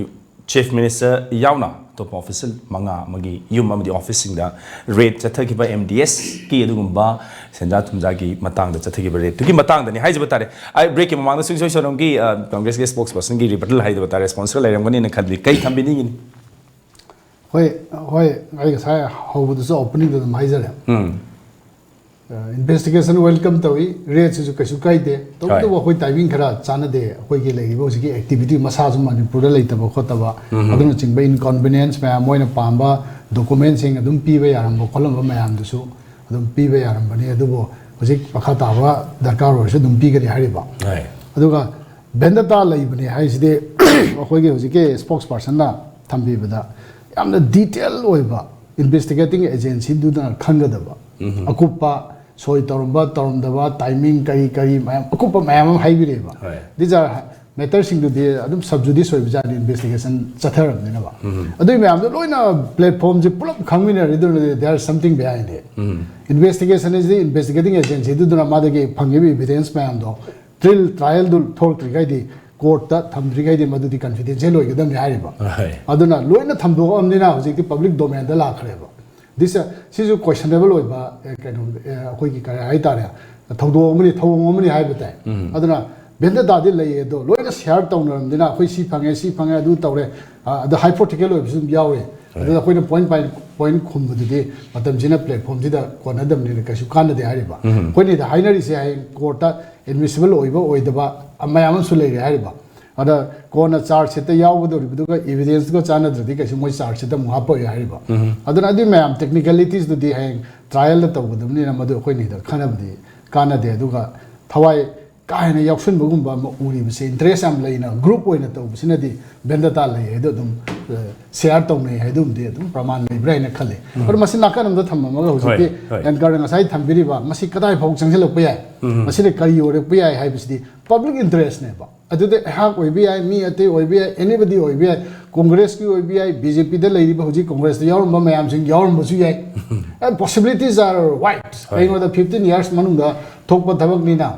chief minister yauna top official manga magi yum amadi officing da rate chathaki ba MDS ki adugumba senda thumja gi matang da chathaki ba rate to ki matang da ni haije batare ai break ki mamang da sing sonom gi congress ge spokesperson gi rebuttal haide batare sponsor lairam gani ne khadli kai thambi ni hoi ai ga sai how the opening the miser investigation welcome tawi rates ju kasu kai de to to hoi timing khara chana de hoi ge legi bo gi activity masa ju manipur lai ta ba khota ba adun ching ba inconvenience ma moina pamba documents ing adum pi ba yaram bo kolom ba mayam du su adum pi ba yaram ba ni adu bo hoji pakha ta ba darkar ho se dum pi ga hari ba adu ga bendata lai ba ni hai si de hoi ge hoji ke spokesperson na thambi ba da yamna detail oiba investigating agency du da khangadaba akupa soi torumba torumdaba timing kari mayam akupa mayam haibireba these are matters sing du de adum subjudice oiba investigation chatharam dina ba adu mayam do loina platform je pulap khangmina there is something behind it investigation is the investigating agency du na madage phangibi evidence mayam do trial du thok trigai di court ta thamdri gai de madudi confidential hoy gedam yari ba aduna loina thamdo amnina hojik ti public domain da la khare ba this is a questionable hoy ba koi ki kare ai tare thodo amni hai batai aduna benda da de lai do loina share tawnaram dina koi si phange adu tawre the hypothetical hoy bisum yawe adu koi point khum bu de matam jina platform ji da konadam ni ka su kan de hari ba koi ni da hainari se hai court ta admissible hoy ba amayam su lai hari ba ada kona charge set yaw do evidence go chana dradi kasi moi charge set mu hapo ya hariba aduna adi ma'am technicalities do di hang trial la taw do ni na madu khoi ni da khana bdi kana de duga thawai kaina yauksun bugumba ma uri bse interest am leina group oina taw bsina di bendata le do dum share taw nei hedum de dum praman nei brain khale or masin nakan da thamma ma hoji and garden asai thambiri ba masi kadai phok changsel pa ya masi le kari ore pa ya hai bsdi public interest ne ba adude hak oibi ai mi ate oibi ai anybody oibi ai congress ki oibi ai bjp de leiri ba hoji congress de yaur ma mayam sing yaur ma su yai and possibilities are wide kai no the 15 years manung da thokpa thabak ni na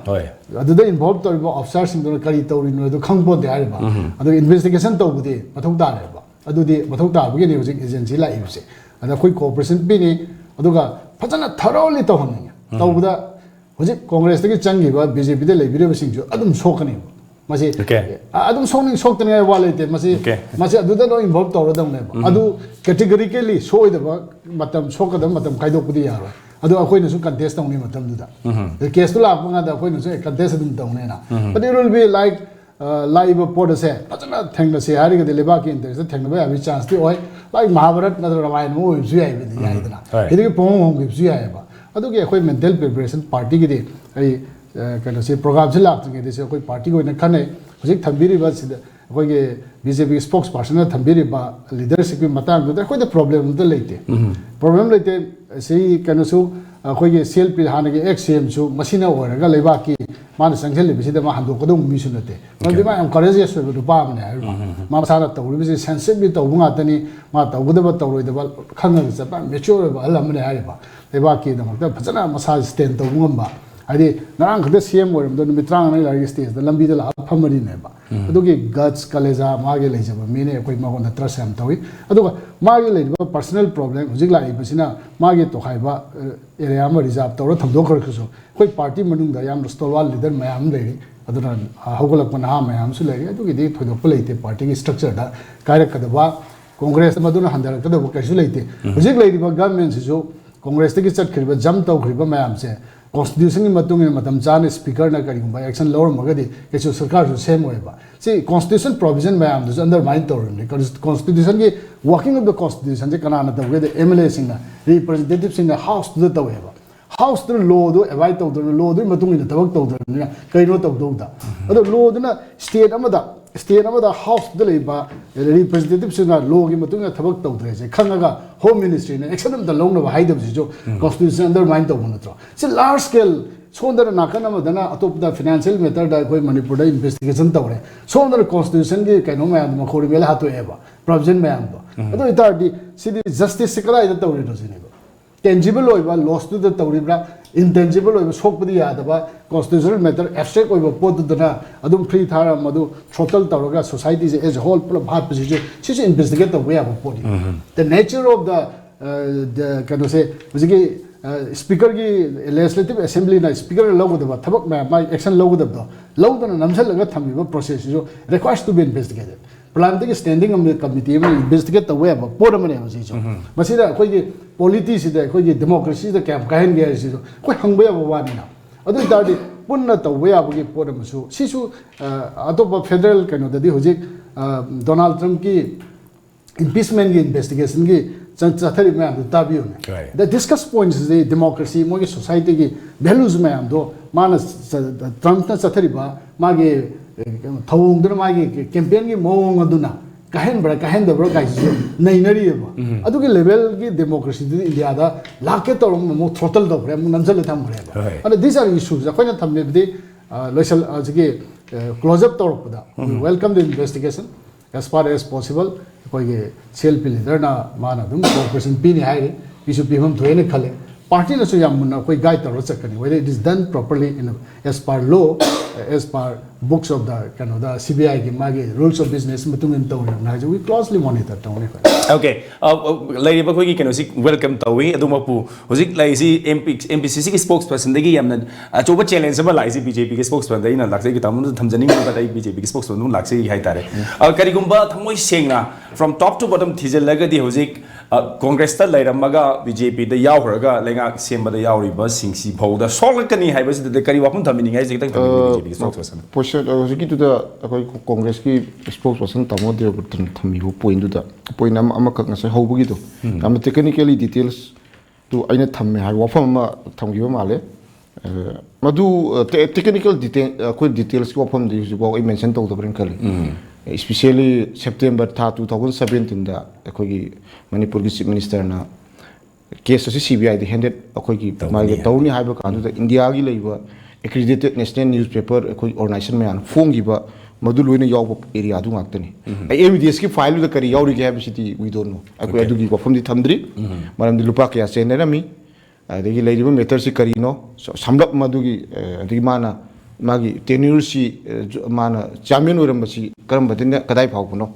adude involved to officers sing do kari tawri no do khangbo de ai ba adu investigation to bude mathok da le ba adudi mathok da bu ni hoji agency la ibse ada koi cooperation bi ni aduga phajana thoroughly to hon to buda hoji congress de changi ba bjp de leiri ba sing ju adum sokani masih adum song sok tani wala ite masih aduda no involve to rodam ne adu categorically so ida ba matam sokadam matam kaido pudi yaro adu akoi na su contest tong ni matam duda the case to la nga da akoi na su contest dum tong ne na but it will be like live pod se patna thengna se hari ga deleba ki inter se thengna ba abi chance ti oi like mahabharat na ramayana mo su ai bi ya idana idi pong hong gi su ai ba adu ge akoi mental preparation party gi de ai kind of say program se lak nge de se koi party ko na khane hojik thambiri ba se koi ge bjp spokesperson na thambiri ba leadership ki matang de koi de problem de leite problem leite se kind of so koi ge self hana ge xm su masina ora ga leiba ki man sanghel le bisida ma hando ko dum mi su nate ma bi ma encourage so do ba ma ne ma sa na to bi se sensitive to bunga tani ma to gude ba to roi de ba khanga sa ba mature ba ala ma ne ha ba leiba ki da ma ta phajana masa stand to bungam ba adi narang khade CM orim do mitrang na lagi stage da lambi da la phamari ne ba adugi guts kaleja mage leja ba mine koi ma gon trust am tawi aduga mage le ba personal problem hujik la ibasina mage to khai ba area ma reserve to ro thamdo khar khuso koi party manung da yam stolwal leader mayam le aduna hogolak pa na mayam su le adugi de thodo plate party ki structure da kairak kada ba congress maduna handar kada ba kaisu leite hujik le ba government su congress ki chat khriba jam to khriba mayam se constitution ki matung in matam chan speaker na kari ba action lower magadi kechu sarkar su same way ba see constitution provision mayam dus undermine to ne constitution ki working of the constitution je kana na da ge MLA sing na representative sing na house to the way ba house to law do avoid to the law do matung in tabak to ne kai no to do da ado law do na state amada house de leba representative sing na law ki matung na tabak to dre je khanga home ministry ne action of the long no hide of jo constitution undermine to no tro see large scale sondar nakana madana atop da financial matter da koi manipur da investigation tawre sondar constitution ki kaino ma ma khori mela hatu eba provision ma am ado ita di see justice sikara ida tawre no sine tangible oiba loss to the tawribra intangible oiba sokpudi yadaba constitutional matter abstract oiba pod dana adum free thara madu throttle tawraga society as a whole problem bhat position she investigate the way of body the nature of the kind of say basically speaker ki legislative assembly na speaker logo da thabak ma action logo da logo na namsal laga thamiba process jo requires to be investigated planting standing committee ma investigate the way of por mane ma jo masida koi ki politics da koi ki democracy da kam kahen ge si koi hangba ba wa ni na adu tardi punna to way of ki por ma su si su atop federal kano da di hojik Donald Trump ki impeachment ki investigation ki chathari ma am tabiyo ne the discuss points is the democracy mo ki society ki values ma am do mana Trump na chathari ba ma ge thawung dun ma ge campaign ki mong aduna kahen da bra kai su nainari ba adu ki level ki democracy di India da lakke to mo throttle do bra mo namjal tham bra and these are issues akoina thamne bi local ajge close up to da welcome the investigation as far as possible koi ge self leader na mana dum cooperation pi ni haire isu pi hum thoine khale party na so yam na koi guide to chakani whether it is done properly in as per law as per books of the kind of the CBI ki mage rules of business matung in tawre na we closely monitor tawne okay lady ba koi ki keno si welcome tawi aduma pu hojik lai si MPCC ki spokesperson degi yamna achoba challenge ba lai si BJP ki spokesperson dai na laksai ki tamun thamjani ba dai BJP ki spokesperson nu laksai hai tare kari gumba thamoi sengna from top to bottom thijel laga di hojik congress ta lairamaga BJP da yaw haraga lenga ꯂꯩꯉꯥꯛ ꯁꯦꯝꯕꯗ ꯌꯥꯎꯔꯤꯕꯁꯤꯡꯁꯤ ꯐꯥꯎꯗ ꯁꯣꯛꯂꯛꯀꯅꯤ ꯍꯥꯏꯕꯁꯤꯗ ꯀꯔꯤ ꯋꯥꯐꯝ ꯊꯝꯕꯤꯅꯤꯡꯉꯥꯏ ꯈꯤꯇꯪ ꯊꯝꯕꯤꯌꯨ BJPꯒꯤ ꯁ꯭ꯄꯣꯛꯁꯄꯔꯁꯟ poison ꯍꯧꯖꯤꯛꯀꯤꯗꯨꯗ ꯑꯩꯈꯣꯏ ꯀꯣꯡꯒ꯭ꯔꯦꯁꯀꯤ ꯁ꯭ꯄꯣꯛꯁꯄꯔꯁꯟ ꯇꯥꯃꯣ ꯗꯦꯕꯕ꯭ꯔꯇꯅ ꯊꯝꯕꯤꯕ ꯄꯣꯏꯟꯗꯨꯗ ꯄꯣꯏꯟ ꯑꯃꯈꯛ ꯉꯁꯥꯏ ꯍꯧꯕꯒꯤꯗꯣ ꯌꯥꯝꯅ ꯇꯦꯛꯅꯤꯀꯦꯜꯂꯤ ꯗꯤꯇꯦꯜꯁꯇꯨ ꯑꯩꯅ ꯊꯝꯃꯦ ꯍꯥꯏꯕ ꯋꯥꯐꯝ ꯑꯃ ꯊꯝꯈꯤꯕ ꯃꯥꯜꯂꯦ ꯃꯗꯨ ꯇꯦꯛꯅꯤꯀꯦꯜ ꯑꯩꯈꯣꯏ ꯗꯤꯇꯦꯜꯁꯀꯤ ꯋꯥꯐꯝꯗꯤ ꯍꯧꯖꯤꯛꯐꯥꯎ ꯑꯩ ꯃꯦꯟꯁꯟ ꯇꯧꯗꯕ꯭ꯔꯅ ꯈꯜꯂꯤ ꯏꯁꯄꯤꯁꯤꯌꯦꯜꯂꯤ ꯁꯦꯞꯇꯦꯝꯕꯔ ꯊꯥ 2017ꯗ ꯑꯩꯈꯣꯏꯒꯤ ꯃꯅꯤꯄꯨꯔꯒꯤ ꯆꯤꯐ ꯃꯤꯅꯤꯁꯇꯔꯅ केस CBI हेंडेड अखोई तौनी इंडिया की एक्रीडिटेड नेशनल न्यूज़ पेपर अखोई ऑर्गेनाइजेशन में फोंगीब मधु लोइना याव एरिया दु ngakतनी एमडीएस की फाइल करी यावरी है बिसिटी वी डोंट नो अखोई अदुगी वफमदि थमद्री मरमदि लुपा कया चेनरमी अदगी लेरिबो मेटर सि करीनो समलप मधुगी अदगी माना मागी टेन्यूर सि माना चैम्पियन ओरमबसी करमबदिन कदाई फावबनो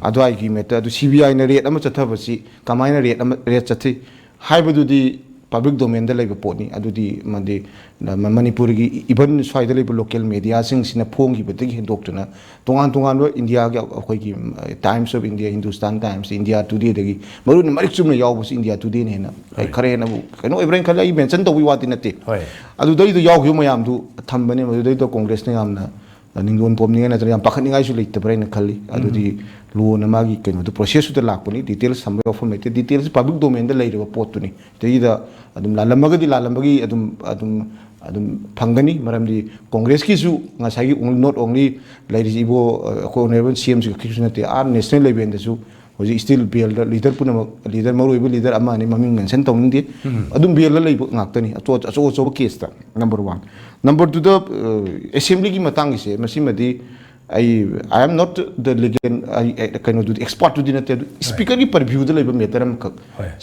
अदवाई की मेटर अदु CBI ना रेट अमा चथबसी कमाइना रेट चथि हाइबदुदी पब्लिक डोमेन द लेब पोनी अदुदी मदे मणिपुर की इवन स्वाइद लेब लोकल मीडिया सिंग सिना फोंगी बदगी हेंदोक्टना तोंगान तोंगान इंडिया के अखोई की Times of India Hindustan Times India Today दगी मरुन मरिक चुम यावबस इंडिया टुडे ने ना खरे ना कनो एब्रेन खला ई मेंशन तो वाती नते अदुदई दो याव मयाम दु थंबने मदुदई तो कांग्रेस ने यामना निंगोन पोमनिंग नत्र याम पाखनिंगाई सु लेतबरेन खल्ली अदुदी लोन मागी कनो दु प्रोसेस द लाकपनी डिटेल्स संबे ऑफर मेते डिटेल्स पब्लिक डोमेन द लेरिबा पोतुनी तेइदा अदुम लालमगदी लालमगी अदुम फंगनी मरमदी कांग्रेस की सु ngasai नॉट ओनली लेरिबो को नेबन सीएम सु किसुनते आ नेशनल लेवल दसु होजि स्टिल बीएल लीडर पुनम लीडर मरुइबो लीडर अमानि ममिंग मेंशन तौनिंदि अदुम बीएल लेबो ngakतनी अचो केस ता नंबर 1 नंबर 2 द असेंबली की मतंग से मसिमदी I am not the legend I kind of do expert to dinner speaker की परव्यू द लेबो मेटरम क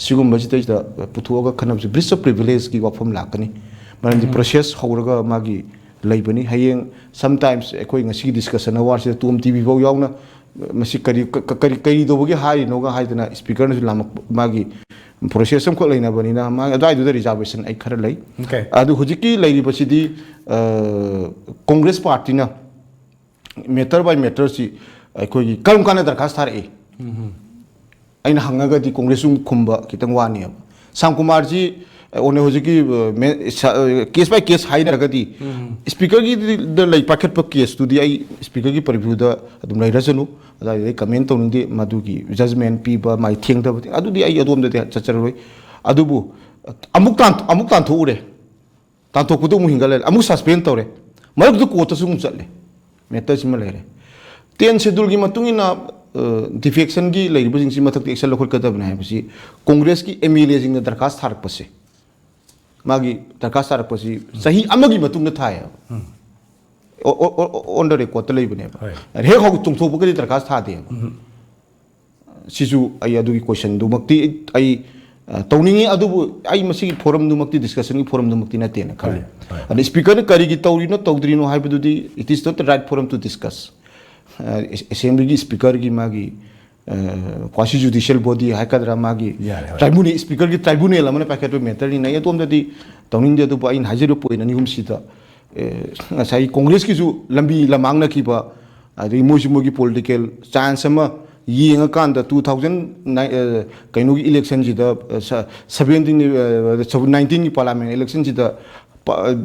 सिगुम बजिते द पुथुगा खनम से ब्रिज ऑफ प्रिविलेज की वफम लाकनी मरन द प्रोसेस होरगा मागी लेबनी हयेंग समटाइम्स एकोई ngasi डिस्कशन अवार से TOMTV बो यावना मसी करी दोबगी हाई नोगा हाइदना स्पीकर न लाम मागी प्रोसेस को लेना बनिना मा अदाई दु रिजर्वेशन आई खर लई अदु हुजिकी लेरी बसिदी कांग्रेस पार्टी ना मेटर बाय मेटर सी अखोई करम काना दरखास्त थारे अइन हंगागदी कांग्रेस खुंबा खितंग वानी साम कुमार जी ओने होजिकी केस बाय केस हाइरगदी स्पीकर की द लई पैकेट पर केस टू दी आई स्पीकर की प्रीव्यू द अदुम लई रसनु अदाई कमेंट तौनिंदे मदुगी जजमेंट पीबा माई थिंगदबती अदुदी आई अदोम दे चचररोय अदुबु अमुक तान थोरे तांथोकुदु मु हिंगले अमुक सस्पेंड तौरे मरक दु कोर्ट सुम चले मेटर सिम लेरे 10 शेड्यूल की मतुंगिना डिफेक्शन की लेरिबसिंग सि मथक एक्शन लखल कदबना है बसी कांग्रेस की एमएलए जिंग दरखास्त थारक पसे मागी दरखास्त थारक पसी सही अमगी मतुंग थाय ऑन द रिकॉर्ड लेबने रे हो तुंगथोबगि दरखास्त थादे सिजु आई अदुगी क्वेश्चन दुमक्ति आई तौनिंगी अदुबु आई मसी फोरम दुमक्ति डिस्कशन की फोरम दुमक्ति नते न खले अन स्पीकर करी की तौरिनो तौद्रिनो हाइबदुदी it is not the right forum to discuss assembly की स्पीकर की मागी क्वासी जुडिशियल बॉडी हाइकदरा मागी ट्राइब्यूनल स्पीकर की ट्राइब्यूनल अमने पैकेट मैटर नि नय तोमददी तौनिंग दे दुबु इन हाजिर पोइन नि हुमसिदा ngasai कांग्रेस की जो लंबी लमांग न कीबा अदि मोगी पॉलिटिकल चांस अमा येंग कांदा 2009 कइनो की इलेक्शन जिदा 19 की पार्लियामेंट इलेक्शन जिदा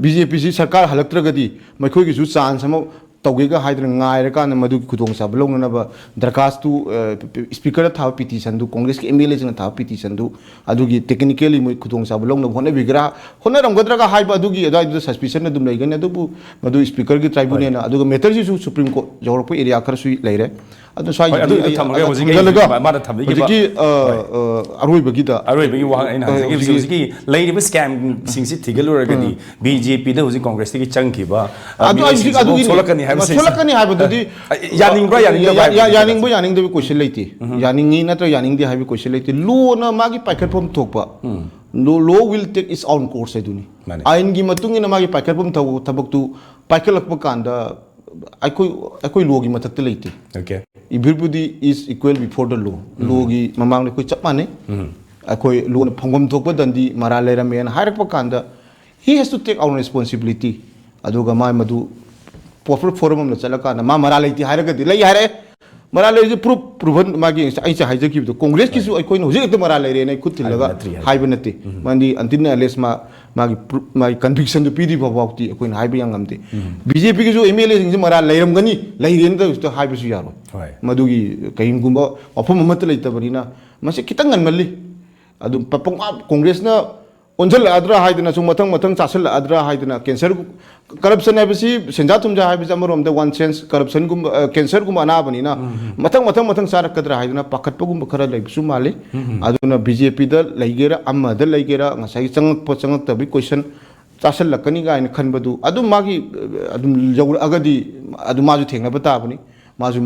बीजेपी जी सरकार हलक्त्रगदी मखोई की जो चांस अमा तौगेगा हाइद्र ngair kan madu khudong sa blong na ba दरखास्त स्पीकर था पिटीशन दु कांग्रेस के एमएलए जन था पिटीशन दु अदुगी टेक्निकली मु खुदोंग सा ब्लॉग न होने बिगरा होने रंगद्रा का हाइब अदुगी अदाइ सस्पिशन न दुम लेगन अदुबु मदु स्पीकर की ट्राइब्यूनल न अदुगा मेटर जी सुप्रीम कोर्ट जोरपो एरिया खर सुई लेरे अदु स्वाइ अदु थमगे होजिगी मादा थमगे होजिगी अरोइबगी वा इन होजिगी लेरिब स्कैम सिंगसि थिगलुरगदी बीजेपी द होजि कांग्रेस की चंगखिबा अदु सोलकनी हाइब सोलकनी हाइब दुदी यानिंग यानिंग क्वेश्चन लेती यानिंगी नत्र यानिंग दे हाइबी क्वेश्चन लेती लो न मागी पैकेट फॉर्म थोकपा law will take its own course है दुनी आइन की मतुंग इन मागी पैकेट फॉर्म थबक तु पैकेट लकप कांदा अकोई लो की मथक ते लेती okay everybody is equal before the law की ममांग ने कोई चप माने अकोई लो ने फंगम थोकपा दंदी मरा लेरा मेन हायरक प कांदा he has to take our responsibility अदुगा माय मदु प्रॉपर फोरम में चला का मा मरा लेती हायरक दी लई हायरे मरा लेरे प्रूफ प्रूवन मागी आई से हाइजे की तो कांग्रेस की सु कोई होजे तो मरा लेरे ने खुद लगा हाइब नते मांदी अंतिम एलेस मागी कन्विक्शन जो पीडी बावती कोई हाइब यांगमते बीजेपी की जो एमएलए सिंग मरा लेरमगनी लेरेन तो हाइब सु यारो मदुगी कहीं गुंबा अफम मत लेतबनिना मसे खितंग गनमली अदु पपंग कांग्रेस ना ओंजल आद्रा हाइदना सु मथंग मथंग चासल आद्रा हाइदना कैंसर करप्शन है बसी सेंजा तुमजा है बिजा मरोम द वन सेंस करप्शन गुम कैंसर गुम अना बनिना मथंग मथंग मथंग सारक कदरा हाइदना पाखत गुम खरा लेबसु माले अदुना बीजेपी द लेगेरा अम्मा द लेगेरा ngasai चंगक तबी क्वेश्चन चासल लकनी गाइन खनबदु अदु मागी अदु जौर अगदी अदु माजु थेंगना बताबनी माजु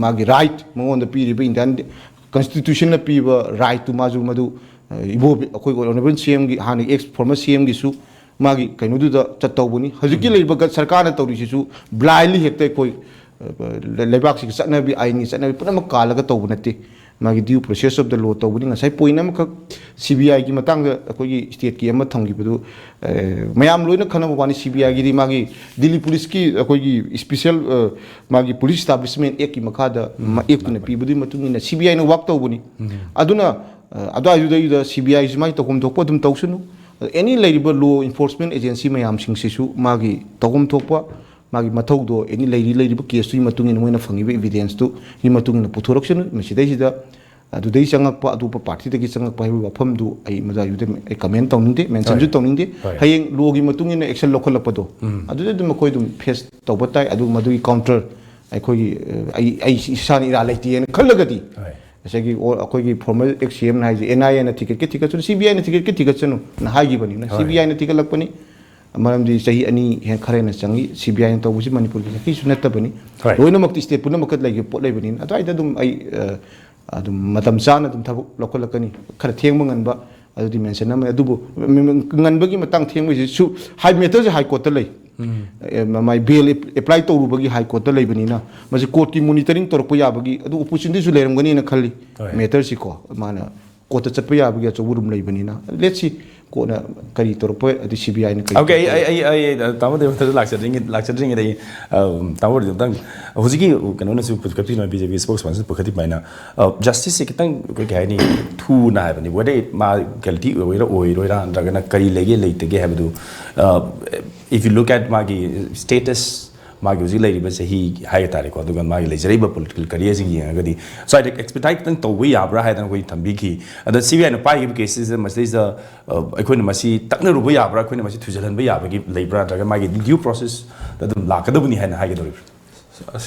मागी राइट मंगोन द पीरि बे इंडियन कॉन्स्टिट्यूशन न पीबा राइट टू माजु मदु इबो अखोई ऑनरेबल सीएम की हानि एक्स फॉर्मर सीएम की सु मागी कइनुदु द चतौबनी हजिकी लेबा सरकार न तौरिसिसु ब्लाइंडली हेक्ते कोई लेबाक से चटनाबी आइनी चटनाबी पुनम कालगा तौब नते मागी due process of the law तौबनी ngasai पोइन अमख CBI की मतंग अखोई स्टेट की अम थंगिबदु मयाम लोइना खनब वानी CBI की मागी दिल्ली पुलिस की अखोई स्पेशल मागी पुलिस एस्टैब्लिशमेंट एक की मखादा एक ने पीबदु मतुंगिना CBI न वर्क तौबनी अदुना अदुदा CBI जुमाई तकोम थोप दुम तौसनु एनी लेरिबा लॉ इन्फोर्समेंट एजेंसी मयाम सिंगसिसु मागी तकोम थोप मागी मथौदो एनी लेरिबा केस तु मतुंगिना मोइना फंगिबा एविडेंस तु हि मतुंगिना पुथोरक्सनु मसिदैसिदा अदुदै चंगकपा अदुपा पार्टी तकी चंगकपा हाइबा वफम दु आई मजा युदे ए कमेंट तौनिंदे मेंशन जु तौनिंदे हयेंग लॉ गी मतुंगिना एक्शन लोखलपदो अदुदे दुम कोइ दुम फेस तौबताई अदु मदुगी काउंटर अखोगी आई इसानी इरा लेतियेन खलगदी ऐसे और अखोगी फॉर्मल एक सीएम ना हाइजे NIA ना टिकट के टिकट CBI ना टिकट के टिकट चनु ना हाइगी बनी ना CBI ना टिकट लपनी मरमदी सही अनि हे खरे ना चंगी CBI ना तौबुसी मणिपुर की कि सुनत बनी लोइना मक्ति स्टेट पुना मकत लागी पोट लेबनी अतो आइदा दुम आई अदुम मतम चाना दुम थबु लखलकनी खर थेंग मंगनबा अदुदि मेंशन ना अदुबु ngनबगी मतंग थेंग सु हाई मेटर हाई कोर्ट लई माई बेल एप्लाई तौरुबगी हाई कोर्ट लेबनीना मजे कोर्ट की मॉनिटरिंग तौरप याबगी अदु अपॉर्चुनिटी सु लेरमगनी ना खल्ली मेटर सिको माना कोर्ट चटप याबगी अचौरुम लेबनीना लेट्स सी कोना करी तौरप अदि CBI ने ओके आई तामो दे मत लाक्चरिंग दे तामो दे तंग हुजिकी कनो न सु पुकति न बीजेपी स्पोक्सपर्सन पुकति बाइना जस्टिस से कितंग को कहनी थू ना है बनी वडे मा गलती ओइरोइरा अंदरगना करी लेगे लेतेगे हैबदु if you look at magi status magi uzi lady but he high tare ko adugan magi leisure political career sing yangadi so I expedite tang to we abra ha dan koi thambi ki ada CBI na pai gi cases mas is akhoi masi takna ru bu abra akhoi masi thujalan bu abagi leibra daga magi due process dadum lakadabuni ha na ha gi dori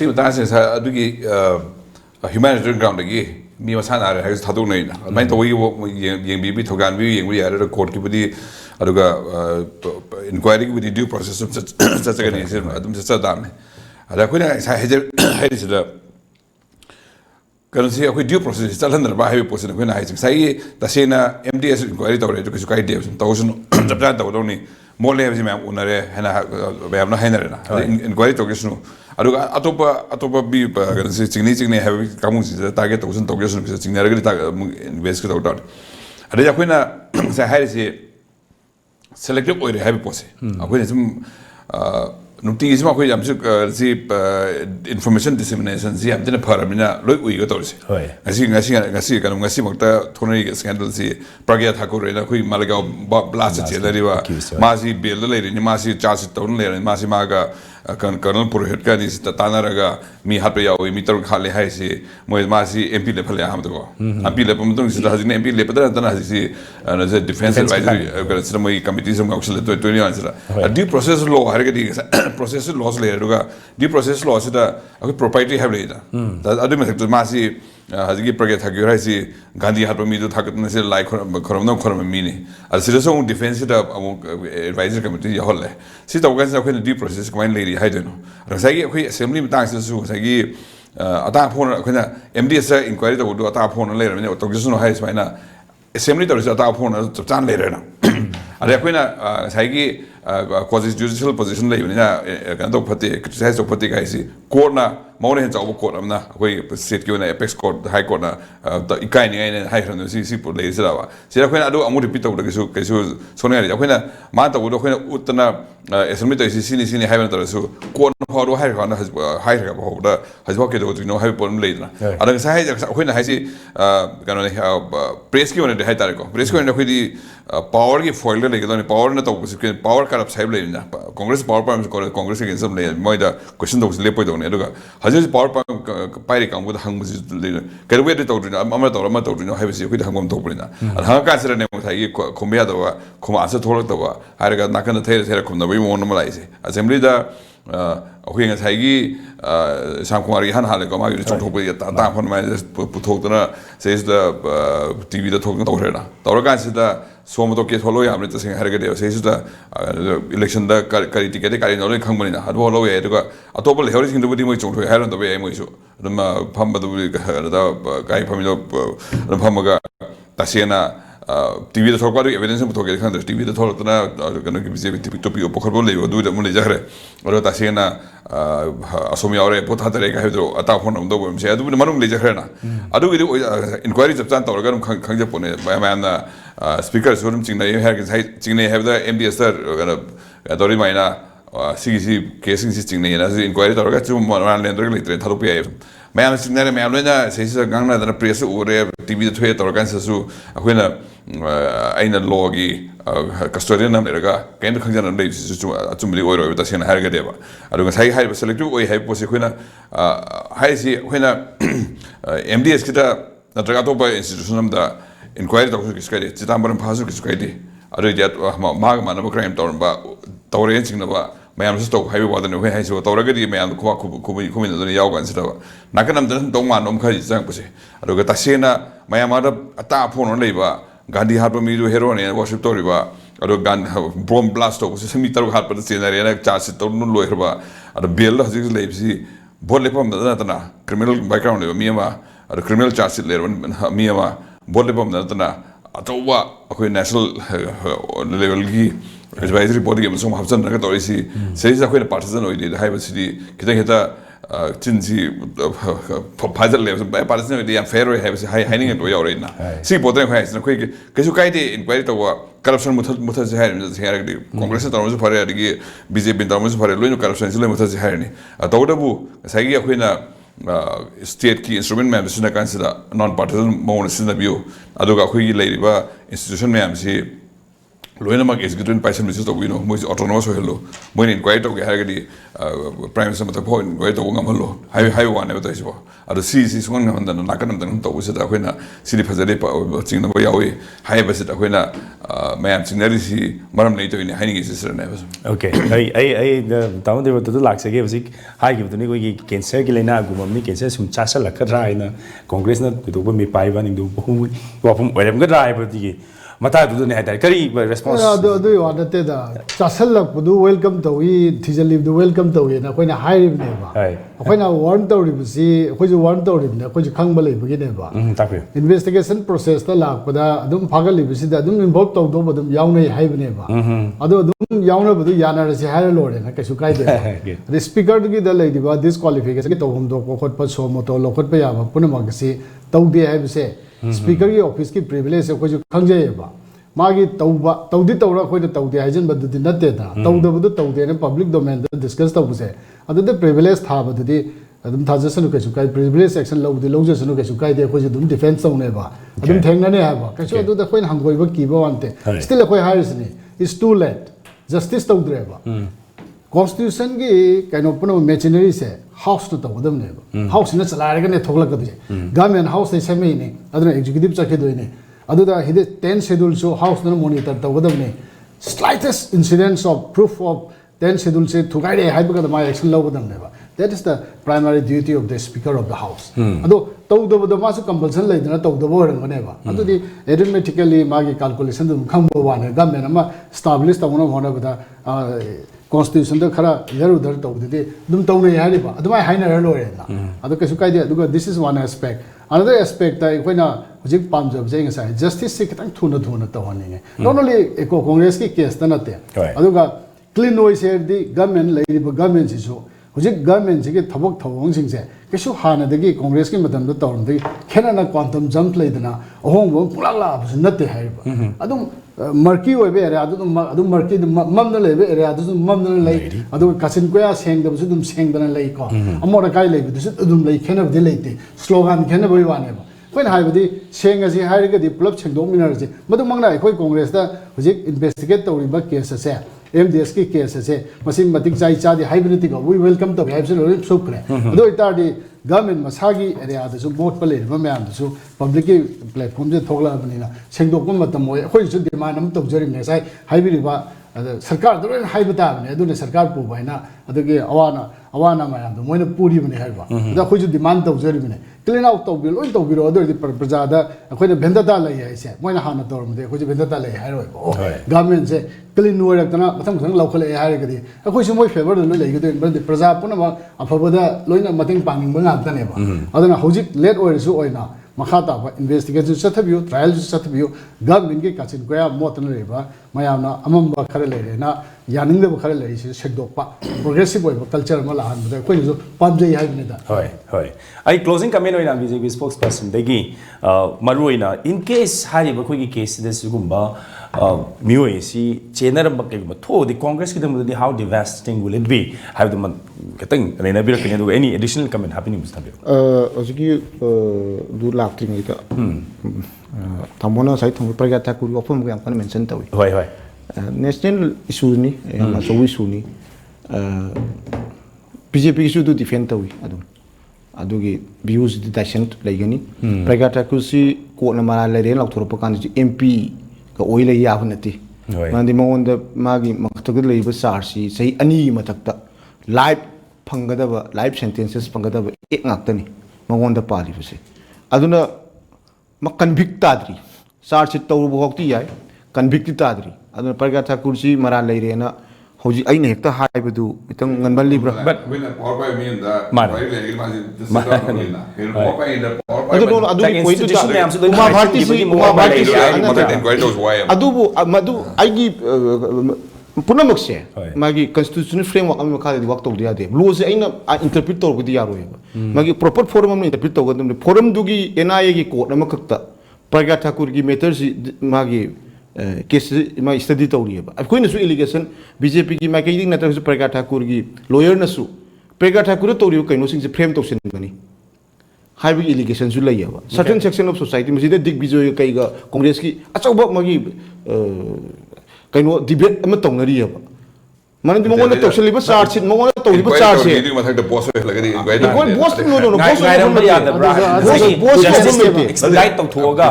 si ta se sa adugi humanitarian ground gi mi masana ha gi thadu nei na mai to wi yeng bi thogan bi yeng bi ya court ki budi aduga inquiry with due process of such a case adum sa dam ada ko na sa hejer heris da kan se ko due process chalan ba hai posen ko na hai sai ta se na MDS inquiry to re to kai de to sun japra to do ni mole ji ma unare hena ba na hena na inquiry to kesnu aduga atopa bi kan se chingni have kamu si target to sun to kesnu se chingni ra ga invest ko to ada ya ko na sa heris selective oil heavy pose akhoi sum nuti isma akhoi jam si information dissemination si amjana pharamina loi ui ga torse ngasi makta thonai scandal si pragya thakur rena khoi malagao blast chelariwa masi bill le ni masi charge ton le masi maga Colonel Purohit ka ni tanaraga mi hatpe yawi mi tor khale hai si moi masi MP level ya hamdo MP level mutong si hajin MP level tan si na defense advisory ka sira moi committee sam auxil to 21 sira due process law har ga di process laws le ruga due process law sida proprietary have le da adu me masi hajigi pragya thakyo hai si Gandhi hatpe mi do thakat na se like khoram mi ni al sira so defense da advisory committee ya holle si ta ga sa khoi due process ko le hai do no rasai khoi assembly matang su sai ata phone khoi MDS inquiry to do ata phone le ra to gisu no hai sai na assembly to ata phone to chan le ra na ada khoi na sai quasi judicial position leibnina kan to phati criticize to phati kai si court na maune hen chaw court amna koi state ki na apex court high court na ikai ni ne high ran si pu le sira ba sira khoina adu amu repeat to ke su sone ri khoina ma ta do khoina utna assembly to sini high to su court na pharu high ran high ga ba da hajba ke do no high pon le na ada sai khoina hai si kan ne press ki one high tariko press ki one khoi di power ki foil le ke power na to power karap sai le na congress power power congress against some le moi da question to le poi do ne aduga hajus power pai ri kam ko hang bu le ke we de to na ama to no hai si khoi hang gom to pulina hang ka sira ne mo thai khomya do wa khoma asa tholak to wa ha ga na kan the khom na wi mo no malai se assembly da akhoi nga thai gi samkumari han hale ko ma gi chong thok pe ta phon ma pu thok na se da tv da thok na to rena to ra kan se da somo to ke tholo ya amre ta sing har ga de se da election da kari ticket kari no le khang bani na ha bo lo ye to ka atop le hori sing do bi mo chong thoi ha ran to be mo su ma pham ba do da kai pham do pham ga ta se na TV da thokwa evidence mu thoke khan TV da thok na kan ki bije tv to pi pokhar bo le do da mo le jahre oro ta se na asomi aure potha tare ka hedro ata phone am do bo se adu manung le jahre na adu gi inquiry jab chan tor ga khang je pone ma na speaker sorum ching na her ching na have the MDS sir ga dori mai na CGC casing si ching na na inquiry tor ga chu man le ndr le tre tharu pi मैम सिंगने मैम लेना सही गांगना दना press उरे TV the थ्वे तोरगान ससु अखोइना आइना लॉगी custodian नाम लेरगा केन खंजन ले सु अचुमली ओइरो तसेना हारगा देबा अरुगा साइ हाइ सेलेक्टिव ओइ हाइ पोसे खोइना हाइ सि खोइना MDS किता नत्रगा तो बा इंस्टिट्यूशन नाम दा इंक्वायरी तोस किसकाइदे चितांबरम फासु किसकाइदे अरु दिया माग मानब क्राइम तोरबा तोरेन सिंगनबा मैम से तो हाइवे वादन हुए हैं सो तौरगदी मैम खुवा खुमिन दन याव गन सिदा नाकनम दन तो मान ओम खरि जंग पसे अरुगा तसेना मैम आदा अता फोन लेबा गांधी हाट मी जो हेरो ने वर्शिप तोरिबा अरु गान बॉम्ब ब्लास्ट तो से समी तरु हाट पर चेनरे ना चार्ज तो नु लोइरबा अरु बेल हजिक लेबसी बोल लेपम दना क्रिमिनल बैकग्राउंड ले मियमा अरु क्रिमिनल चार्ज ले मियमा बोल लेपम दना अतवा अखोय नेशनल लेवल की advisory body game so hapsan na to isi sei sa khoi partisan oi de hai ba si kita kita chin si phajal le ba partisan oi de am fair hai ba si hai ning to ya ore na si bodre khai na khoi ke su kai de inquiry to corruption muthal se hai ni se hai de congress ta mo fare de BJP ta mo fare lo no corruption se le muthal se hai ni to da bu sai gi khoi na state ki instrument ma'am sina kan sida non partisan mo na sina bio aduga khoi gi le ba institution ma'am si लोइना मा executive पाइसन Mrs तो विनो मोइ autonomous होलो मोइ inquiry तो हारगदी prime minister मत point inquiry तो ngam high high वाने बताइसबो अदो सी सुन ngam दन नाकनम दन तो उसे अखोइना सिरि फजरे चिंगना बो यावे हाइ बसे अखोइना मैम चिंगरी सी मरम नै तो इने हाइनि गेसिस रने बस ओके आई ताउ देव तो लाक्से के बसिक हाइ गिब तनि कोइ कैंसर के लेना गुमम नि कैंसर सुम चासा लखरा आइना कांग्रेस न तो बे पाइबा नि दो बहु वाफम ओरम ग ड्राइव दिगे मता दुने हाइदार करी रेस्पॉन्स दो वादते दा चासलक बुदु वेलकम तोई थिजलिब दु वेलकम तोई ना कोइना हाइरिब ने बा अखोइना वार्न तोरिबसी अखोइ जो वार्न तोरिब ने अखोइ खंग बले बगे ने बा तापे इन्वेस्टिगेशन प्रोसेस ता लाकपदा अदुम फागलिबसी दा अदुम इन्वॉल्व तौ दो बदुम यावनै हाइबने बा अदो अदुम यावना बदु यानारसी हाइर लोरे ना कैसु काइदे द स्पीकर की द लेदिबा डिस्क्वालिफिकेशन के तौहम दो कोखत प सो मोतो लोखत प याबा पुनमगसी तौदे हाइबसे स्पीकर की ऑफिस की प्रिविलेज अखोइ जो खंगजेबा मागी तौबा तौदी तौरा अखोइ तौदे हाइजन बदुदि नते दा तौदबदु तौदे ने पब्लिक डोमेन दा डिस्कस तौबसे अदुदे प्रिविलेज थाबदुदि अदुम थाजसनु कैसु काइ प्रिविलेज एक्शन लौदि लौजसनु कैसु काइ दे अखोइ दुम डिफेंस तौनेबा अदुम थेंगनने हाबा कैसु अदुदा अखोइ हंगोइबा कीबा वानते स्टिल अखोइ हाइरसनि इज टू लेट जस्टिस तौद्रेबा कॉन्स्टिट्यूशन की कैनो पुनो मेचिनरी से हाउस तो तौदम ने हाउस ने चलारगा ने थोगलकदे गवर्नमेंट हाउस ने सेमेने अदुना एग्जीक्यूटिव चखेदोइने अदुदा हिदे 10 शेड्यूल सो हाउस ने मॉनिटर तौगदम ने slightest incidents of proof of 10 schedule से थुगाइदे हाइबगा मा एक्शन लौगदम ने that is the primary duty of the speaker of the house ado tawdabada masu compulsion leidana tawdabo rangane ba adudi arithmetically magi calculation dum khangbo wane government ama establish tawna hona bada constitution da khara yaru dar tawdide dum tawna yari ba adumai haina ralo na ado kasu kaide aduga this is one aspect another aspect ta koina hojik pamjab jai ngai justice se kitang thuna tawani not only eco congress ki case ta nate aduga clean noise here the government lady government is so hujik government se ke thabak thawong sing se kesu hana dagi congress ki madam da tawm dagi khenana quantum jump leidana ahong bo pulala bus natte hai ba adum marki oibe area adum marki mamna lebe area adum mamna lei adum kasin koya seng da bus dum seng dana lei ko amora kai lei bus adum lei khena de leite slogan khena boi wane ba when haibadi seng asi hairiga di plop chengdom minerji madu mangna khoi congress da hujik investigate tawriba case ase MDS ki case ase masin matik chai chadi hybrid ko we welcome to absolutely so kre do itadi government masagi area da so vote pale ba mayam so public platform je thogla banina sengdok ma matam moi khoi su demand am tawjari ne sai hybrid ba sarkar do haibata ne adu ne sarkar pu baina adagi awana mayam do moina puri bane haiba da khoi su demand tawjari bane clean out tawbil oi tawbiro adu praja da khoi ne bhendata lai hai se moina hana tor mde khoi su bhendata lai hai roi ko government se clean no rak tana mathang mathang laukhale hai ra gadi khoi su moi favor do lai gadi praja puna ma afabada loina mating panging ba ngak tane ba adana hojik late oi su oina makhata ba investigation sathabiu trial sathabiu government ke kachin koya motna reba mayamna amamba khare le na yaning de khare le si shekdok pa progressive oi culture ma la han ba khoi su pamjai hai ne da hoi ai closing comment oina BJP spokesperson degi maruina in case hari ba khoi ki case des gumba mioi si chenar ba ke ba tho the congress ki dam how devastating will it be have the katang rena bir kan do any additional comment happening mr bio oziki du lakti ngai ta tamona sai thong praga ta ku opum yang kan mention tawi hoi national issue ni ma so issue ni BJP issue to defend tawi adugi views di dashan laigani praga ta ku si ko na mara le ren lak thor pa kan MP ka oile ya hunati mandi monda magi maktak le ba sarsi sei ani matakta live phangadaba live sentences phangadaba ek ngaktani mongonda pali base aduna ma convict tadri sarsi tawru bhokti yai convict tadri aduna parga thakur si mara leirena hoji aina hekta haibadu itang nganbal libra but when a power by me and punamakse magi constitutional framework am makha di wakto dia de law se aina interpret tor budi yaro magi proper forum am interpret tor gadum forum dugi NIA gi court am kakta Praga Thakur gi matters magi case ma study tori ba koi na su allegation BJP gi ma kai na ta Praga Thakur gi lawyer na su Praga Thakur tori kai no sing se frame to sin bani high allegation su lai ba certain section of society ma sida dig bijoy kai ga congress ki achauba magi kai no debate am tongnari ba man di mongola to seliba charge sheet mongola to liba charge sheet ma thak the boss lagadi boss no boss expedite to thoga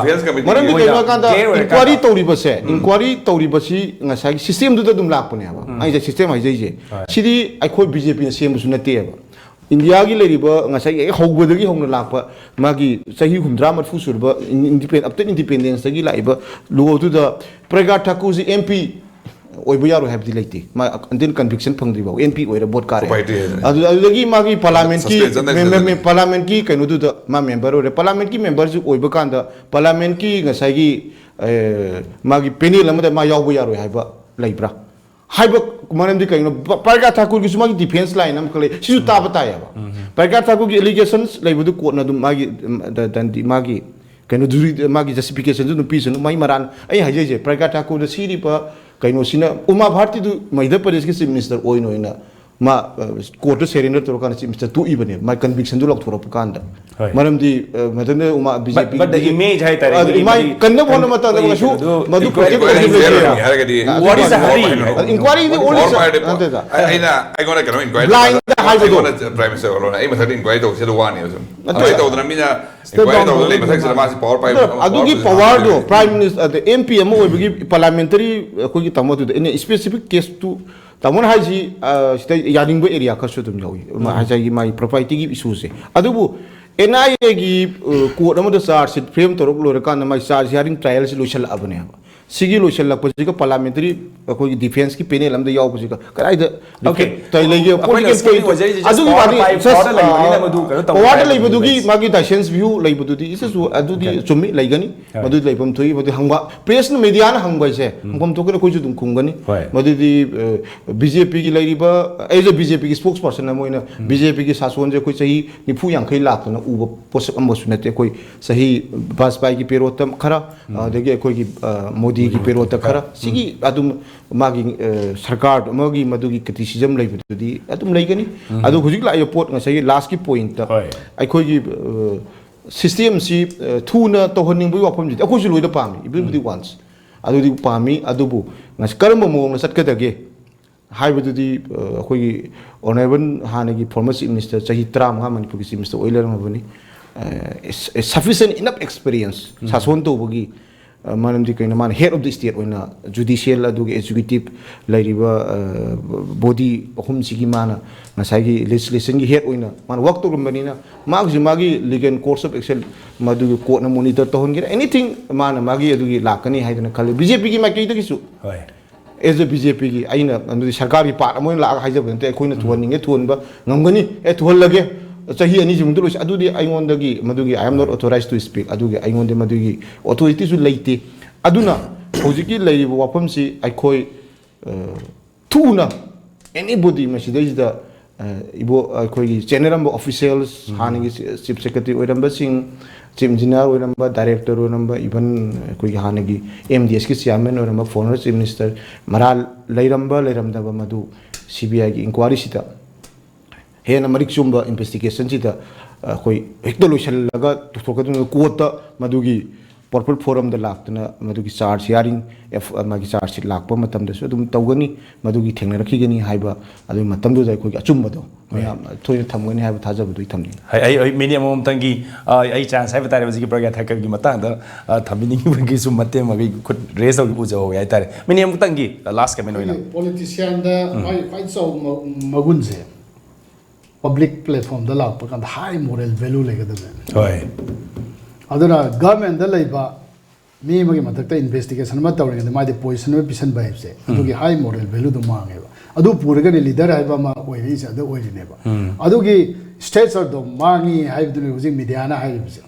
man di kai ka da inquiry to riba se inquiry to riba si ngasai system du da dum lak pone ba ai ja system ai je sidi ai khoi BJP na sem su na te ba India gi leriba ngasai ai hogwadagi hongna lakpa magi sahi humdra mat fu surba independent up to independence gi laiba lo to the Praga Thakur ji MP oibu yaro have dilaiti ma until conviction phangri ba MP oira bot kare adagi magi parliament ki kainu du ma member ore parliament ki member ju oibu kanda parliament ki ngasai gi magi panel amada ma yaw bu yaro haiba laibra haiba manam di kainu Praga Thakur gi sumagi defense line am kale sisu ta bataya ba Praga Thakur gi allegations laibu du court na dum magi dan di magi kainu duri magi justification ju no piece no mai maran ai haje Praga Thakur da siri pa kaino sina Uma Bharti du Madhya Pradesh ki chief minister oino ina ma court surrender to kan chief minister tu ibane ma conviction du lak thora pakanda maram di madane Uma BJP but the image hai tare mai kanna bona mata da su madu project what is the hurry inquiry the only I gonna get inquiry blind prime minister alone I must inquiry to se do one years I to na mina inquiry to le masa se ma power pipe adugi power do prime minister the MP amo oibigi parliamentary ko gi tamotu in a specific case to tamon haji sita yaning bo area ka so dum jawi ma haji mai property gi issue se adubu NIA की court में charge sheet frame तौर पर मैं charge hearing trial से लोचल अपने सिगी लोचल लगपसी का parliamentary कोई defence की पैनल हम यावपसी का कराई द ओके तय लेगे पॉलिटिकल अदुगी वादी वाटर लेबदुगी मागी डाइसेंस व्यू लेबदुदी इसु अदुदी चुम्मी लेगनी मदुदी लेबम थोई मदु हंगवा प्रेस न मीडिया न हंगवा से हमकम तोके कोई जुदुम खुंगनी मदुदी बीजेपी की लेरिबा एज अ बीजेपी की स्पोक्स पर्सन न मोइना बीजेपी की सासोन जे कोई सही निफु यांखै लाख न उब पोस्ट अमबसु नते कोई सही भाजपा की पेरोतम खरा देगे कोई की मोदी की पेरोत खरा सिगी अदुम मागी सरकार मगी मदुगी क्रिटिसिज्म लेबदुदी अदुम लेगनी अदु हुजिक लायो पोट ngasai last की point ta aikoi gi system si thuna tohning bu wapam ji akoi loida pami ibudi once adu di pami adu bu ngas karma mo na sat ka dage hai bu di akoi gi honorable hanagi former chief minister chahi tram ha manipur ki chief minister oiler ma bani sufficient enough experience sason to bugi manam di kaina man head of the state oina judicial adu executive lairiba body ahum sigi mana ngasai gi legislation gi head oina man work to rumbanina magi legal course of action madu court na monitor to hongira anything mana magi adu gi lakani haidana khali BJP gi maki to gisu hoi as a BJP gi aina anu sarkar gi part amoin la haija bante koina thuaninge thunba ngamgani thual lage chahi ani jung dulu adudi aingon madugi I am not authorized to speak adugi aingon de madugi authority su leite aduna hojiki lei wapam si aikoi tuna anybody masida is the ibo aikoi general officials hani chief secretary oiramba sing chief engineer oiramba director oiramba even koi hani MDS ki chairman oiramba former chief minister maral leiramda madu CBI ki inquiry sita है ना Marik Chumba investigation सी कोई एक तो लोशल लगा तो थोड़ा कोटा मधुगी पर्पल फोरम द लाखना मधुगी चार्ज हियरिंग मागी चार्ज शीट लाखपा मतम दसु अदुम तौगनी मधुगी थेंगना रखिगनी हाइबा अदु मतम दु जाय कोई अचुम्बदो मयाम थोय थमगनी हाइबा थाजबदु थमनी आई मिनिमम तंगी आई चांस हाइबा तारे बजी प्रज्ञा थाकर की मता द थमिनी की सु मते मगी खुद रेस हो बुजो याय तारे मिनिमम तंगी लास्ट कमेंट होइना पॉलिटिशियन द माय फाइट सो मगुन से public platform da la pa kan high moral value lega da hoi aduna government da laiba mi magi matak ta investigation ma tawre da ma de position me pisan ba se adu gi high moral value da ma nge ba adu purga ni leader hai ba ma oi ri sa da oi ri ne ba adu gi states or do mangi hai du ni media na hai bi se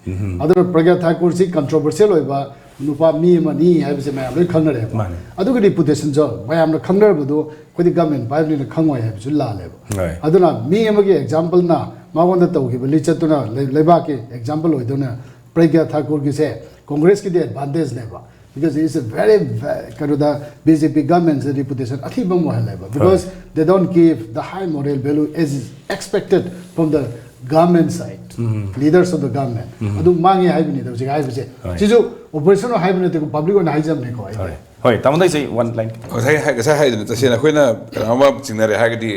adu pragya thakur si controversial oi ba nupa mi ma ni hai bi se ma loi khang na re ba adu gi reputation jo ma am na khang na bu do kodi government ba ni khangwai hai su la le ba aduna mi amagi example na magon da tawgi bali chatuna leba ke example hoi dona pragya thakur ki se congress ki de advantage ne ba because it is a very kind of the BJP government's reputation athi bam wa le ba because they don't give the high moral value as expected from the government side leaders of the government adu mangi hai bini da jigai bise jisu operation hai bini te public on hai jam ne ko ai hoi tamandai sei one line sai hai da sena khoina karama jingnare ha gadi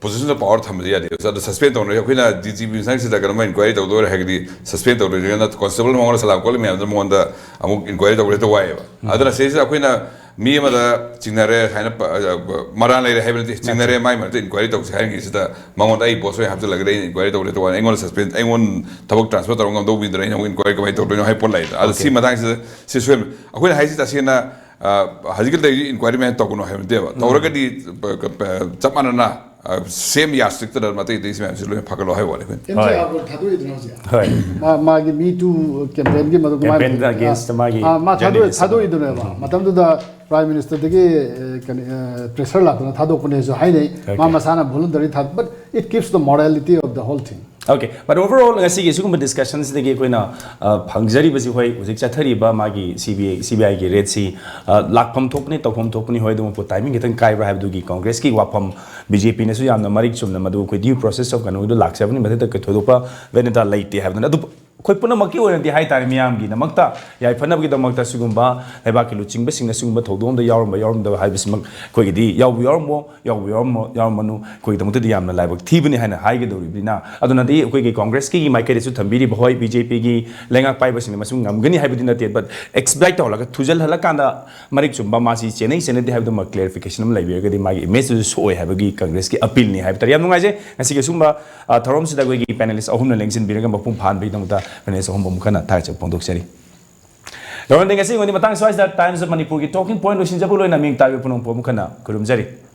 position of power thamdi ya de so the suspend on khoina DGP sang sida karama inquiry to do ha gadi suspend to do na constable mongol salam kol me am monda amuk inquiry to do wai ba adana sei sa khoina mi ma da jingnare haina maran lai ha bini jingnare mai ma inquiry to sa ngi sida mongon ai boss have to lag re inquiry to do engon suspend engon tabak transfer to ngam do bi dra inquiry ko mai to do hai pon lai ada si madang si swem khoina hai si ta sena hazikal dai inquiry me to kuno hai deba tawragadi chamana na same yastik da mate this me absolutely phakalo hai wale ense abu thadu idna sia hai ma gi me too campaign gi madu campaign against ma gi ma thadu idna ba matam da prime minister degi pressure la na thadu kone so hai nei ma masana voluntary thad but it keeps the morality of the whole thing okay but overall ngasi gi sugum discussions de gi koina phangjari basi hoi ujik chathari ba magi CBI gi red si lakpham thokni tokhom thokni hoi dum po timing gitan kai ba habdu gi congress ki wapam BJP ne su yamna marik chumna madu ko due process of kanu do laksabni mate ta thodopa veneta laite habna adu khoi puna makki oina di hai tar miyam gi namakta yai phana gi damakta sugumba leba ki luching ba singna sugumba thodom da yarum da hai bismak khoi gi di yaw manu khoi damakta di yamna laibak thibani haina hai gi dori bina aduna di khoi gi congress ki maikere su thambiri bhoi bjp gi lenga pai basing masung ngamgani hai bidina te but expect to laga thujal hala kanda marik chumba masi chenai chenai di hai da clarification am laibi ga di magi message so hai ba gi congress ki appeal ni hai tar yam nungai je ngasi ge sumba thorom sida khoi gi panelist ahum na lengsin biraga mapum phan bi damta Vanessa Home Mukana Taja Pondok Seri. Lawan dengan sih, ini matang soal Times of Manipur ki talking point lo sinjabu lo naming tayo punong po mukana kurum jari.